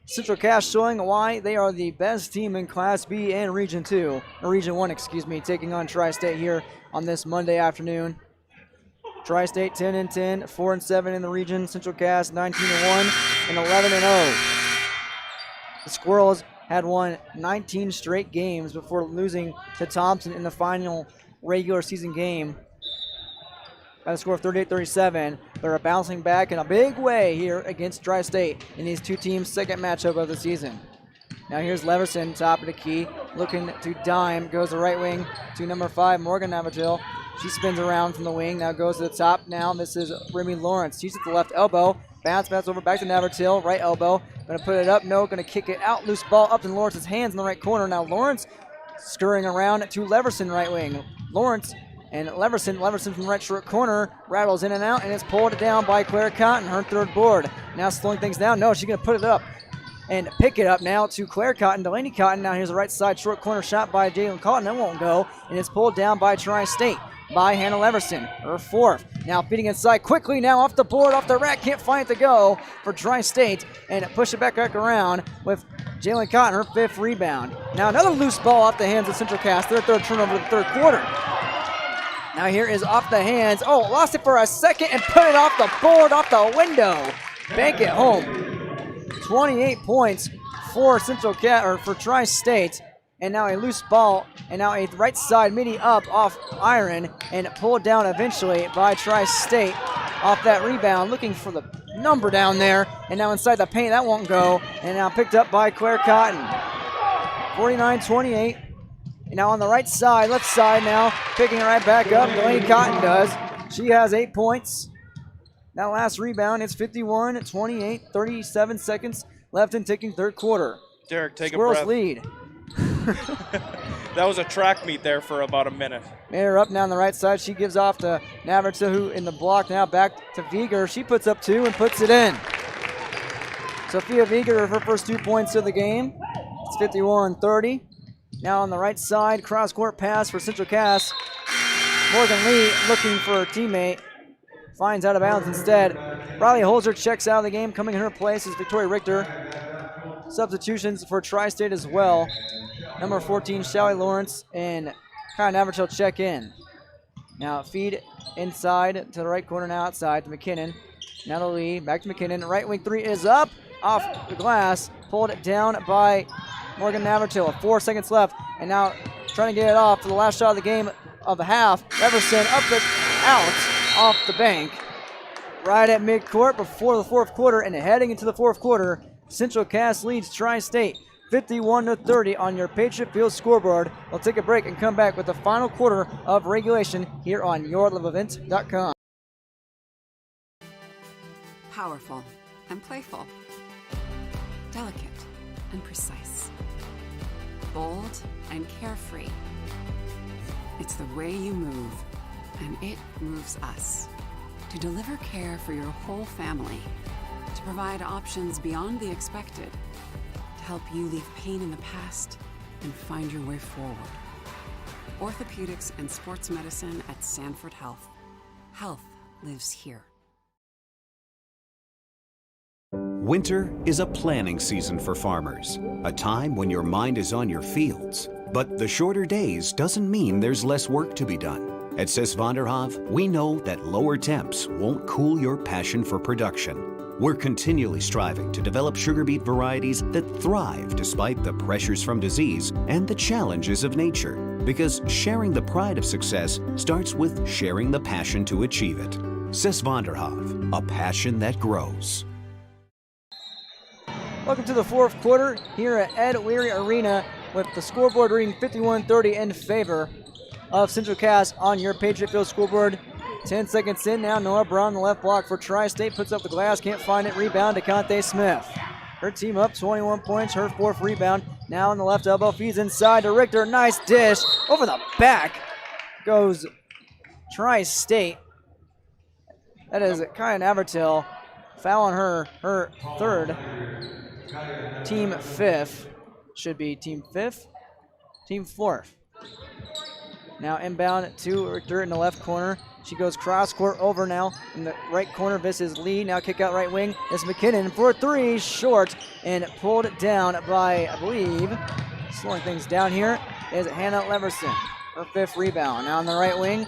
Central Cass showing why they are the best team in Class B and Region 2, or Region 1, excuse me, taking on Tri-State here on this Monday afternoon. Tri-State 10-10, 4-7 in the region. Central Cass 19-1 and 11-0. The Squirrels had won 19 straight games before losing to Thompson in the final regular season game by the score of 38-37. They're bouncing back in a big way here against Tri-State in these two teams' second matchup of the season. Now here's Leverson, top of the key, looking to dime, goes the right wing to number 5, Morgan Navratil. She spins around from the wing, now goes to the top. Now this is Remy Lawrence. She's at the left elbow. Bounce over back to Navratil, right elbow. Gonna put it up, no, gonna kick it out. Loose ball up in Lawrence's hands in the right corner. Now Lawrence scurrying around to Leverson, right wing. Lawrence and Leverson from right short corner, rattles in and out, and it's pulled down by Claire Cotton, her third board. Now slowing things down, no, she's gonna put it up and pick it up now to Claire Cotton, Delaney Cotton. Now here's a right side short corner shot by Jalen Cotton, that won't go, and it's pulled down by Tri-State by Hannah Leverson, her fourth. Now feeding inside quickly now off the board, off the rack, can't find it to go for Tri-State, and push it back around with Jalen Cotton, her fifth rebound. Now another loose ball off the hands of Central Cass, their third turnover of the third quarter. Now here is off the hands, lost it for a second and put it off the board, off the window. Bank it home. 28 points for for Tri-State. And now a loose ball, and now a right side midi up off Iron, and pulled down eventually by Tri-State off that rebound, looking for the number down there, and now inside the paint, that won't go, and now picked up by Claire Cotton. 49-28, and now on the right side, left side now, picking it right back up, Delaney Cotton does. She has 8 points. That last rebound, it's 51-28, 37 seconds left in ticking third quarter. Derek, take Squirrels a breath. lead. That was a track meet there for about a minute. Mayer up now on the right side. She gives off to Navratil, who in the block now back to Vieger. She puts up 2 and puts it in. Sophia Vieger, her first 2 points of the game. It's 51-30. Now on the right side, cross-court pass for Central Cass. Morgan Lee looking for her teammate. Finds out of bounds instead. Riley Holzer checks out of the game. Coming in her place is Victoria Richter. Substitutions for Tri-State as well. Number 14, Shelly Lawrence, and Kyle Navratil check in. Now feed inside to the right corner, now outside to McKinnon. Now to Lee, back to McKinnon. Right wing 3 is up, off the glass. Pulled it down by Morgan Navratil. 4 seconds left, and now trying to get it off for the last shot of the game of the half. Everson up and out off the bank. Right at midcourt before the fourth quarter, and heading into the fourth quarter, Central Cass leads Tri-State 51-30 on your Patriot Field scoreboard. We'll take a break and come back with the final quarter of regulation here on YourLiveEvent.com. Powerful and playful. Delicate and precise. Bold and carefree. It's the way you move, and it moves us. To deliver care for your whole family. To provide options beyond the expected. To help you leave pain in the past and find your way forward. Orthopedics and sports medicine at Sanford Health. Health lives here. Winter is a planning season for farmers, a time when your mind is on your fields. But the shorter days doesn't mean there's less work to be done. At Sis van der Haaf, we know that lower temps won't cool your passion for production. We're continually striving to develop sugar beet varieties that thrive despite the pressures from disease and the challenges of nature. Because sharing the pride of success starts with sharing the passion to achieve it. Sis van der Haaf, a passion that grows. Welcome to the fourth quarter here at Ed Weary Arena with the scoreboard reading 51-30 in favor of Central Cass on your Patriot Field scoreboard. 10 seconds in now, Noah Brown, the left block for Tri-State, puts up the glass, can't find it, rebound to Conte Smith. Her team up 21 points, her fourth rebound. Now on the left elbow, feeds inside to Richter, nice dish. Over the back goes Tri-State. That is Kaya Navratil. Foul on her third. Team fifth. Should be team fifth. Team fourth. Now inbound to Richter in the left corner. She goes cross court over now in the right corner. This is Lee. Now kick out right wing. It's McKinnon for 3, short, and pulled down by, I believe, slowing things down here, is Hannah Leverson. Her fifth rebound. Now on the right wing.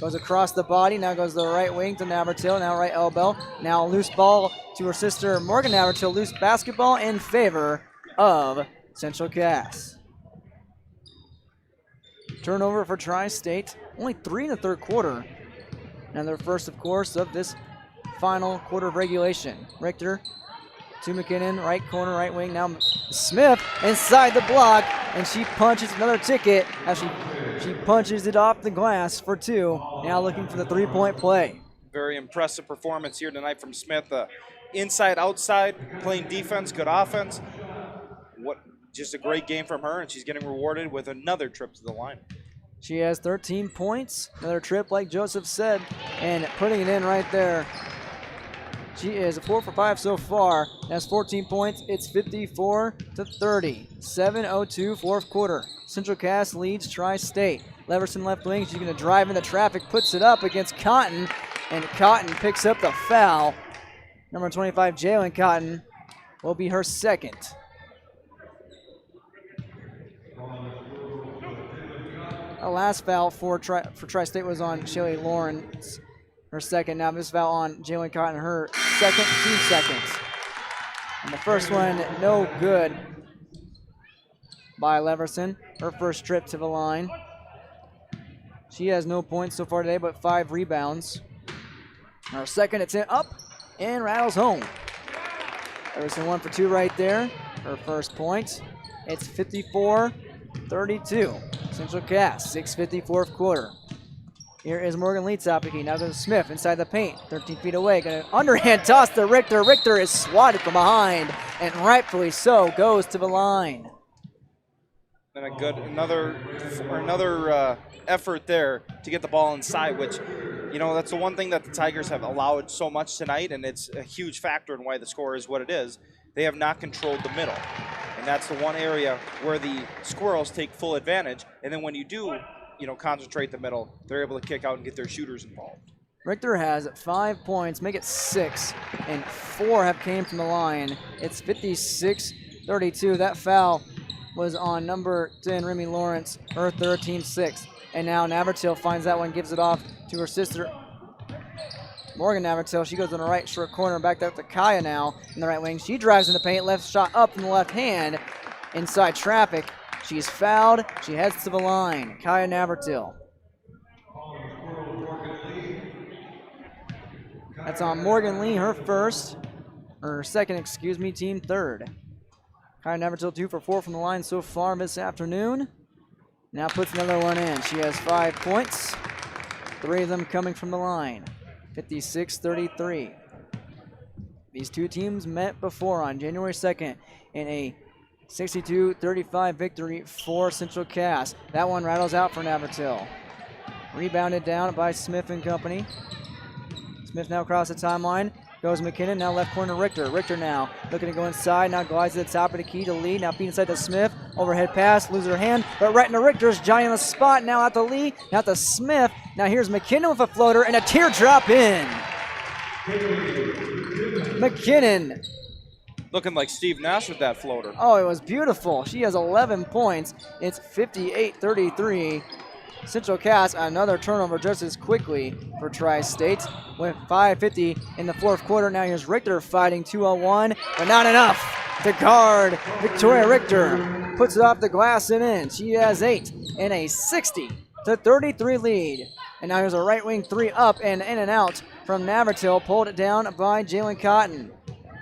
Goes across the body. Now goes the right wing to Navratil. Now right elbow. Now loose ball to her sister Morgan Navratil. Loose basketball in favor of Central Cass. Turnover for Tri-State. Only 3 in the third quarter. And their first, of course, of this final quarter of regulation. Richter to McKinnon, right corner, right wing. Now Smith inside the block, and she punches another ticket as she punches it off the glass for 2. Now looking for the three-point play. Very impressive performance here tonight from Smith. Inside, outside, playing defense, good offense. Just a great game from her, and she's getting rewarded with another trip to the line. She has 13 points, another trip like Joseph said, and putting it in right there. She is 4 for 5 so far. That's 14 points. It's 54-30. 7:02 fourth quarter. Central Cass leads Tri-State. Leverson left wing. She's going to drive into traffic, puts it up against Cotton, and Cotton picks up the foul. Number 25, Jalen Cotton, will be her second. Our last foul for Tri-State was on Shelly Lawrence, her second. Now this foul on Jalen Cotton, her second, 2 seconds. And the first one, no good by Leverson. Her first trip to the line. She has no points so far today, but 5 rebounds. Her second, it's in, up and rattles home. Leverson 1 for 2 right there. Her first point. It's 54-32. Central Cass, 6:50 fourth quarter. Here is Morgan Lee topping. Now goes Smith inside the paint, 13 feet away. Gonna underhand toss to Richter. Richter is swatted from behind, and rightfully so, goes to the line. And another effort there to get the ball inside, which, you know, that's the one thing that the Tigers have allowed so much tonight, and it's a huge factor in why the score is what it is. They have not controlled the middle. And that's the one area where the Squirrels take full advantage. And then when you do, concentrate the middle, they're able to kick out and get their shooters involved. Richter has 5 points, make it 6, and 4 have came from the line. It's 56-32. That foul was on number 10, Remy Lawrence, her third, team 6. And now Navratil finds that one, gives it off to her sister, Morgan Navratil. She goes on the right short corner, back up to Kaya now in the right wing. She drives in the paint, left shot up from the left hand, inside traffic. She's fouled. She heads to the line. Kaya Navratil. That's on Morgan Lee, her second, team third. Kaya Navratil 2 for 4 from the line so far this afternoon. Now puts another one in. She has 5 points, 3 of them coming from the line. 56-33. These two teams met before on January 2nd in a 62-35 victory for Central Cass. That one rattles out for Navratil. Rebounded down by Smith and company. Smith now across the timeline. Goes McKinnon, now left corner Richter. Richter now looking to go inside, now glides to the top of the key to Lee. Now feed inside to Smith. Overhead pass, loses her hand, but right into Richter's Johnny on the spot. Now out to Lee, now to Smith. Now here's McKinnon with a floater and a teardrop in. McKinnon. Looking like Steve Nash with that floater. Oh, it was beautiful. She has 11 points. It's 58-33. Central Cass, another turnover just as quickly for Tri-State with 5:50 in the fourth quarter. Now here's Richter fighting 2-on-1, but not enough to guard Victoria Richter. Puts it off the glass and in. She has 8 in a 60-33 lead. And now here's a right wing 3 up and in and out from Navratil. Pulled it down by Jalen Cotton.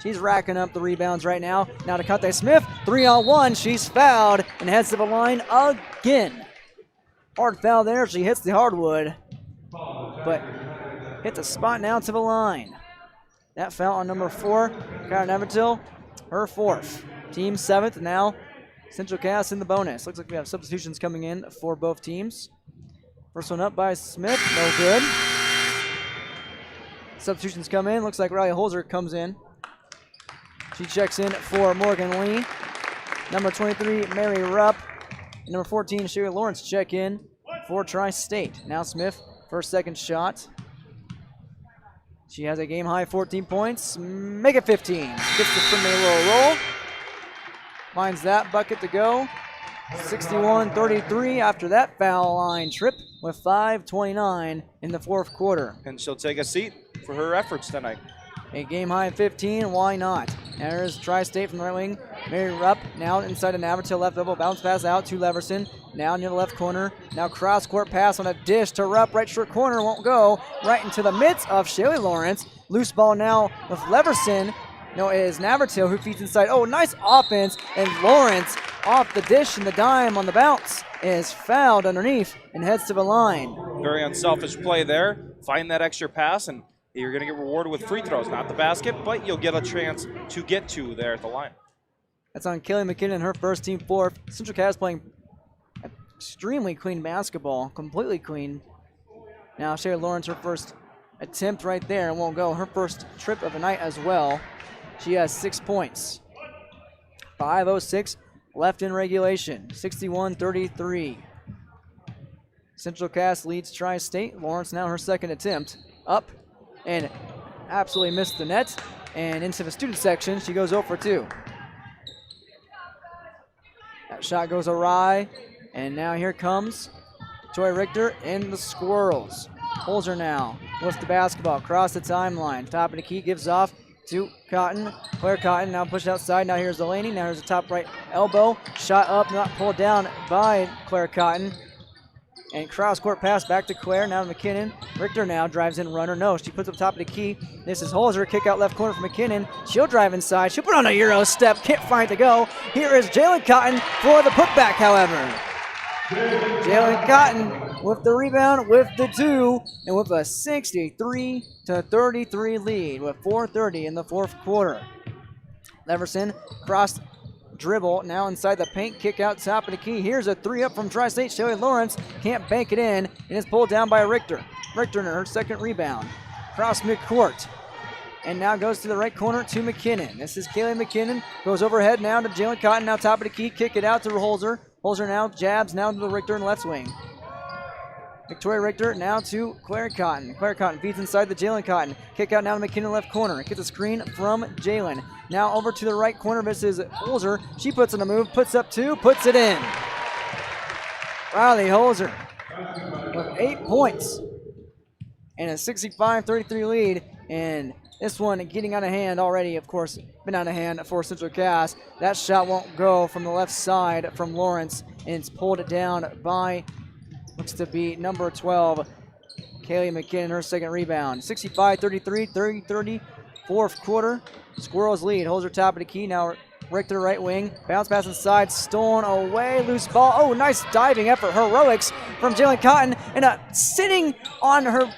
She's racking up the rebounds right now. Now to Kate Smith, 3-on-1. She's fouled and heads to the line again. Hard foul there. She hits the hardwood, but hits a spot now to the line. That foul on number 4, Kyle Navratil, her 4th. Team 7th now. Central Cass in the bonus. Looks like we have substitutions coming in for both teams. First one up by Smith, no good. Substitutions come in. Looks like Riley Holzer comes in. She checks in for Morgan Lee. Number 23, Mary Rupp. Number 14, Sherry Lawrence check in for Tri-State. Now Smith, first second shot. She has a game high 14 points. Make it 15. Gets the friendly little roll. Finds that bucket to go. 61-33 after that foul line trip with 5:29 in the fourth quarter. And she'll take a seat for her efforts tonight. A game high 15, why not? Now here's Tri-State from the right wing. Mary Rupp now inside to Navratil, left elbow, bounce pass out to Leverson. Now near the left corner. Now cross-court pass on a dish to Rupp, right short corner, won't go. Right into the midst of Shaylee Lawrence. Loose ball now with Leverson. No, it is Navratil who feeds inside. Oh, nice offense, and Lawrence off the dish and the dime on the bounce is fouled underneath and heads to the line. Very unselfish play there. Find that extra pass, and you're going to get rewarded with free throws. Not the basket, but you'll get a chance to get two there at the line. That's on Kaylee McKinnon, her first team fourth. Central Cass playing extremely clean basketball, completely clean. Now Shaylee Lawrence, her first attempt right there, and won't go. Her first trip of the night as well. She has 6 points. 5:06 left in regulation. 61-33. Central Cass leads Tri-State. Lawrence now her second attempt. Up and absolutely missed the net. And into the student section, she goes 0 for 2. That shot goes awry. And now here comes Joy Richter and the Squirrels. Holzer now with the basketball across the timeline. Top of the key, gives off to Cotton. Claire Cotton now pushed outside. Now here's Delaney. Now here's the top right elbow. Shot up, not pulled down by Claire Cotton. And cross-court pass back to Claire. Now to McKinnon. Richter now drives in, runner. No, she puts up top of the key. This is Holzer. Kick out left corner for McKinnon. She'll drive inside. She'll put on a Euro step. Can't find it to go. Here is Jalen Cotton for the putback, however. Jalen Cotton with the rebound, with the 2, and with a 63-33 lead with 4:30 in the fourth quarter. Leverson cross dribble, now inside the paint, kick out top of the key. Here's a 3 up from Tri-State. Shaylee Lawrence can't bank it in, and is pulled down by Richter. Richter in her second rebound. Cross midcourt, and now goes to the right corner to McKinnon. This is Kaylee McKinnon, goes overhead now to Jalen Cotton, now top of the key, kick it out to Holzer. Holzer now jabs, now to the Richter in the left wing. Victoria Richter now to Claire Cotton. Claire Cotton feeds inside the Jalen Cotton. Kick out now to McKinnon left corner. Gets a screen from Jalen. Now over to the right corner. This is Holzer. She puts in a move, puts up 2, puts it in. Riley Holzer with 8 points and a 65-33 lead. And this one getting out of hand already, of course, been out of hand for Central Cass. That shot won't go from the left side from Lawrence, and it's pulled it down by, looks to be number 12, Kaylee McKinnon, her second rebound. 65-33, 30-30, fourth quarter. Squirrels lead. Holzer top of the key. Now Richter right wing. Bounce pass inside. Stolen away. Loose ball. Oh, nice diving effort. Heroics from Jalen Cotton. And sitting on her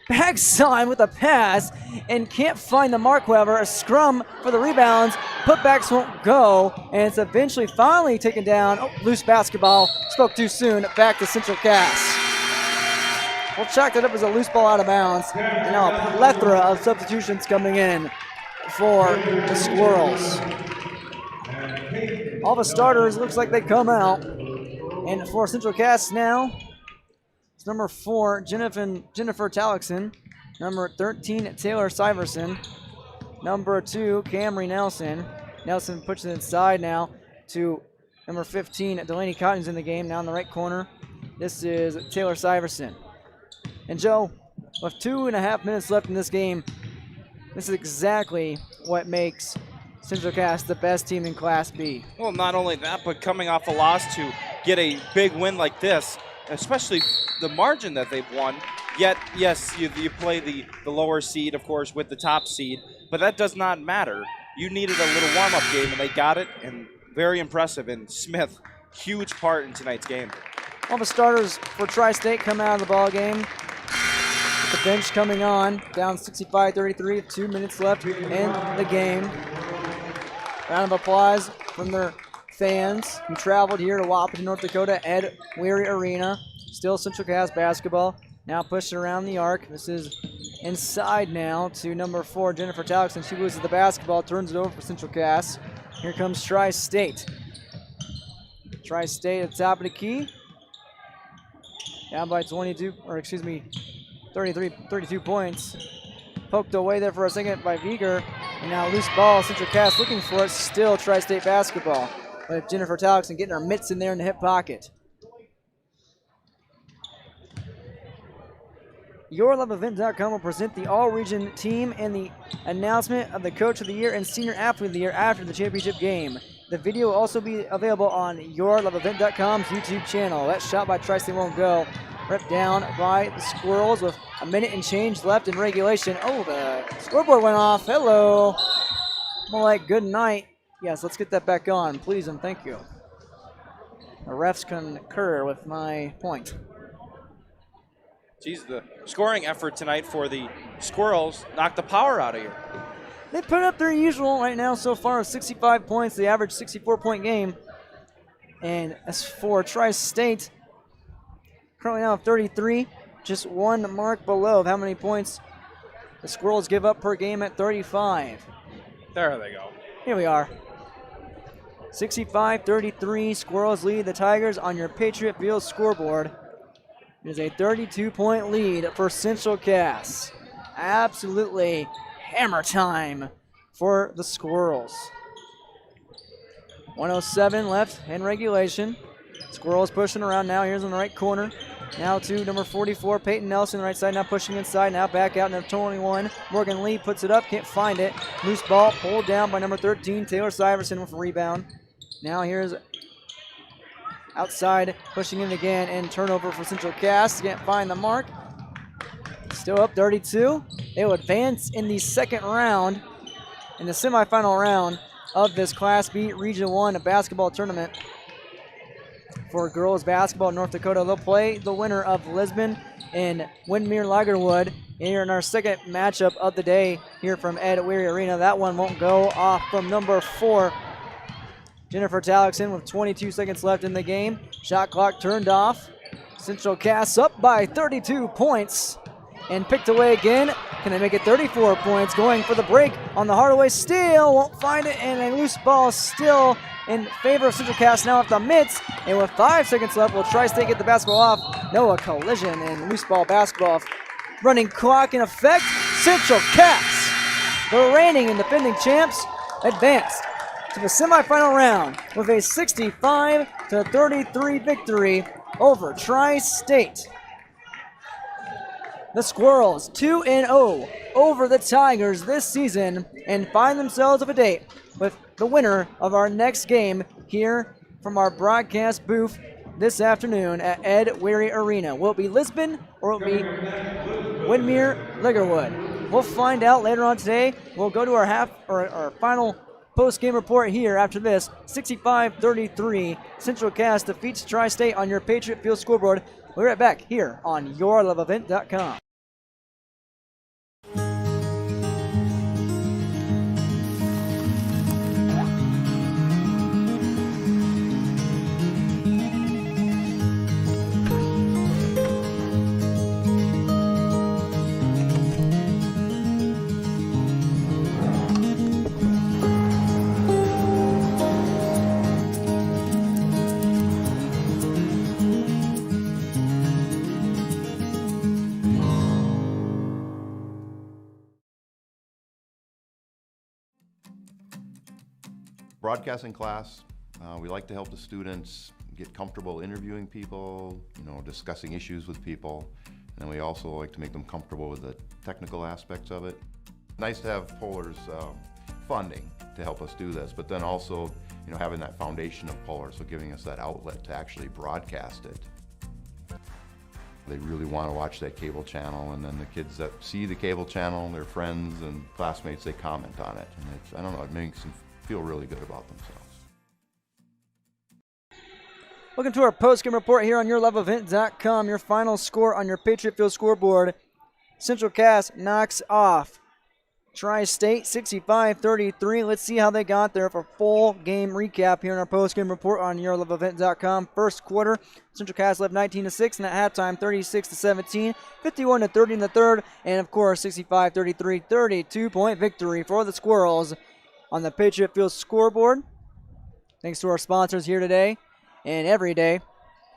backside with a pass and can't find the mark, however. A scrum for the rebounds. Putbacks won't go. And it's eventually finally taken down. Oh, loose basketball. Spoke too soon. Back to Central Cass. We'll chalk that up as a loose ball out of bounds. And now a plethora of substitutions coming in for the Squirrels. All the starters looks like they come out. And for Central Cass now, it's number 4, Jennifer Talixon. Number 13, Taylor Syverson. Number 2, Camry Nelson. Nelson pushes it inside now to number 15, Delaney Cotton's in the game, now in the right corner. This is Taylor Syverson. And Joe, with 2.5 minutes left in this game, this is exactly what makes Central Cass the best team in Class B. Well, not only that, but coming off a loss to get a big win like this, especially the margin that they've won. Yet, yes, you play the lower seed, of course, with the top seed, but that does not matter. You needed a little warm-up game, and they got it, and very impressive. And Smith, huge part in tonight's game. All the starters for Tri-State come out of the ball game. The bench coming on, down 65-33, 2 minutes left in the game. Round of applause from their fans who traveled here to Wahpeton, North Dakota, Ed Weary Arena. Still Central Cass basketball. Now pushing around the arc. This is inside now to number 4, Jennifer Talixon. She loses the basketball, turns it over for Central Cass. Here comes Tri-State. Tri-State at the top of the key. Down by 32 points. Poked away there for a second by Vieger. And now loose ball, Central Cass looking for it. Still Tri-State basketball. With Jennifer Talixon getting her mitts in there in the hip pocket. YourLoveEvent.com will present the all-region team and the announcement of the Coach of the Year and Senior Athlete of the Year after the championship game. The video will also be available on YourLoveEvent.com's YouTube channel. That shot by Tri-State won't go. Ripped down by the Squirrels with a minute and change left in regulation. Oh, the scoreboard went off. Hello. More like good night. Yes, let's get that back on, please and thank you. The refs concur with my point. Geez, the scoring effort tonight for the Squirrels knocked the power out of here. They put up their usual right now so far of 65 points. They average 64-point game. And as for Tri-State, currently now 33, just one mark below of how many points the Squirrels give up per game at 35. There they go. Here we are. 65-33, Squirrels lead the Tigers on your Patriot Field scoreboard. It is a 32-point lead for Central Cass. Absolutely hammer time for the Squirrels. 107 left in regulation. Squirrels pushing around now. Here's in the right corner. Now to number 44, Peyton Nelson, right side, now pushing inside, now back out, number 21. Morgan Lee puts it up, can't find it. Loose ball pulled down by number 13, Taylor Syverson with a rebound. Now here's outside, pushing in again, and turnover for Central Cass. Can't find the mark. Still up 32. They will advance in the second round, in the semifinal round of this Class B Region 1 basketball tournament. For girls basketball in North Dakota, they'll play the winner of Lisbon and Windmere Lagerwood here in our second matchup of the day here from Ed Weary Arena. That one won't go off from number 4, Jennifer Talixon, with 22 seconds left in the game. Shot clock turned off. Central Cass up by 32 points and picked away again. Can they make it 34 points? Going for the break on the Hardaway steal. Won't find it, and a loose ball still in favor of Central Cass now at the mitts. And with 5 seconds left, will Tri-State get the basketball off? No, a collision and loose ball basketball. Running clock in effect. Central Cass, the reigning and defending champs, advanced to the semifinal round with a 65-33 victory over Tri-State. The Squirrels 2-0 over the Tigers this season and find themselves up a date with the winner of our next game here from our broadcast booth this afternoon at Ed Weary Arena. Will it be Lisbon or will it be Windmere Lagerwood? We'll find out later on today. We'll go to our final post-game report here after this. 65-33, Central Cass defeats Tri-State on your Patriot Field scoreboard. We'll be right back here on YourLoveEvent.com. Broadcasting class, we like to help the students get comfortable interviewing people, discussing issues with people, and we also like to make them comfortable with the technical aspects of it. Nice to have Polar's funding to help us do this, but then also, having that foundation of Polar, so giving us that outlet to actually broadcast it. They really want to watch that cable channel, and then the kids that see the cable channel, their friends and classmates, they comment on it, and I don't know, it makes them feel really good about themselves. Welcome to our post-game report here on YourLoveEvent.com. Your final score on your Patriot Field scoreboard. Central Cass knocks off Tri-State 65-33. Let's see how they got there for full game recap here in our post-game report on YourLoveEvent.com. First quarter, Central Cass led 19-6, and at halftime 36-17, 51-30 in the third, and of course 65-33, 32-point victory for the Squirrels on the Patriot Field scoreboard. Thanks to our sponsors here today and every day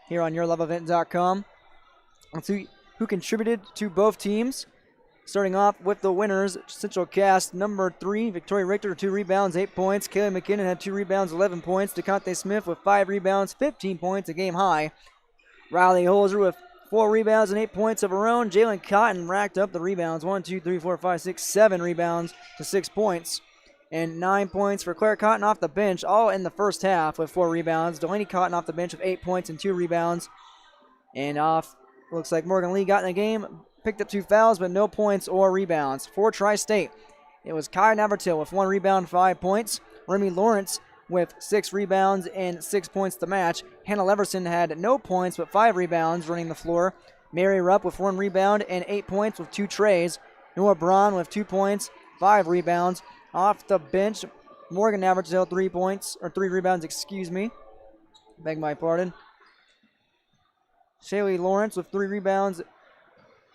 here on YourLoveEvent.com. Let's see who contributed to both teams. Starting off with the winners, Central Cass, number 3, Victoria Richter, 2 rebounds, 8 points. Kaylee McKinnon had 2 rebounds, 11 points. DeConte Smith with 5 rebounds, 15 points, a game high. Riley Holzer with 4 rebounds and 8 points of her own. Jalen Cotton racked up the rebounds. 1, 2, 3, 4, 5, 6, 7 rebounds to 6 points. And 9 points for Claire Cotton off the bench, all in the first half with 4 rebounds. Delaney Cotton off the bench with 8 points and 2 rebounds. And off, looks like Morgan Lee got in the game, picked up 2 fouls, but no points or rebounds. For Tri-State, it was Kai Navratil with 1 rebound, 5 points. Remy Lawrence with 6 rebounds and 6 points to match. Hannah Leverson had no points but 5 rebounds running the floor. Mary Rupp with 1 rebound and 8 points with 2 trays. Noah Braun with 2 points, 5 rebounds. Off the bench, Morgan Navratil 3 rebounds, excuse me. Beg my pardon. Shaylee Lawrence with 3 rebounds,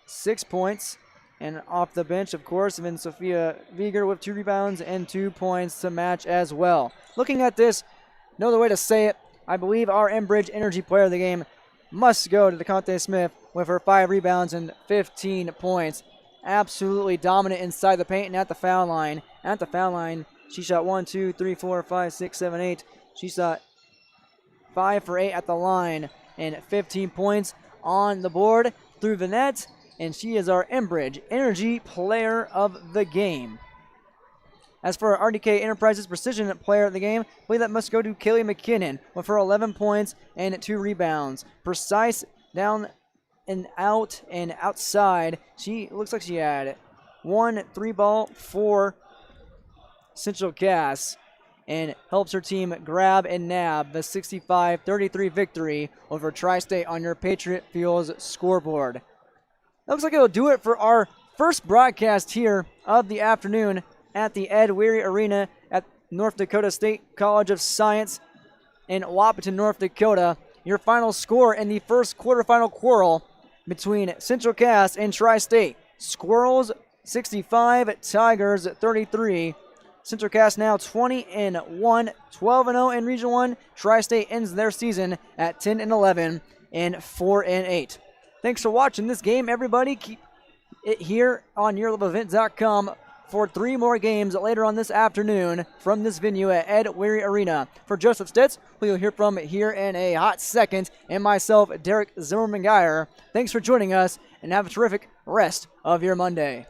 6 points. And off the bench, of course, then Sophia Vieger with 2 rebounds and 2 points to match as well. Looking at this, no other way to say it, I believe our Enbridge Energy player of the game must go to DeConte Smith with her 5 rebounds and 15 points. Absolutely dominant inside the paint and at the foul line. At the foul line, she shot 1, 2, 3, 4, 5, 6, 7, 8. She shot 5 for 8 at the line and 15 points on the board through the net. And she is our Enbridge Energy player of the game. As for our RDK Enterprises Precision player of the game, I believe that must go to Kaylee McKinnon with her 11 points and 2 rebounds. Precise down and out and outside. She looks like she had 1 3-ball for Central Cass and helps her team grab and nab the 65-33 victory over Tri-State on your Patriot Fuels scoreboard. Looks like it'll do it for our first broadcast here of the afternoon at the Ed Weary Arena at North Dakota State College of Science in Wapaton, North Dakota. Your final score in the first quarterfinal quarrel between Central Cass and Tri-State. Squirrels 65, Tigers 33. Central Cass now 20-1, 12-0 in Region 1. Tri-State ends their season at 10-11 and 4-8. Thanks for watching this game, everybody. Keep it here on YourLoveEvent.com for 3 more games later on this afternoon from this venue at Ed Weary Arena. For Joseph Stitz, who you'll hear from here in a hot second, and myself, Derek Zimmerman-Geyer, thanks for joining us, and have a terrific rest of your Monday.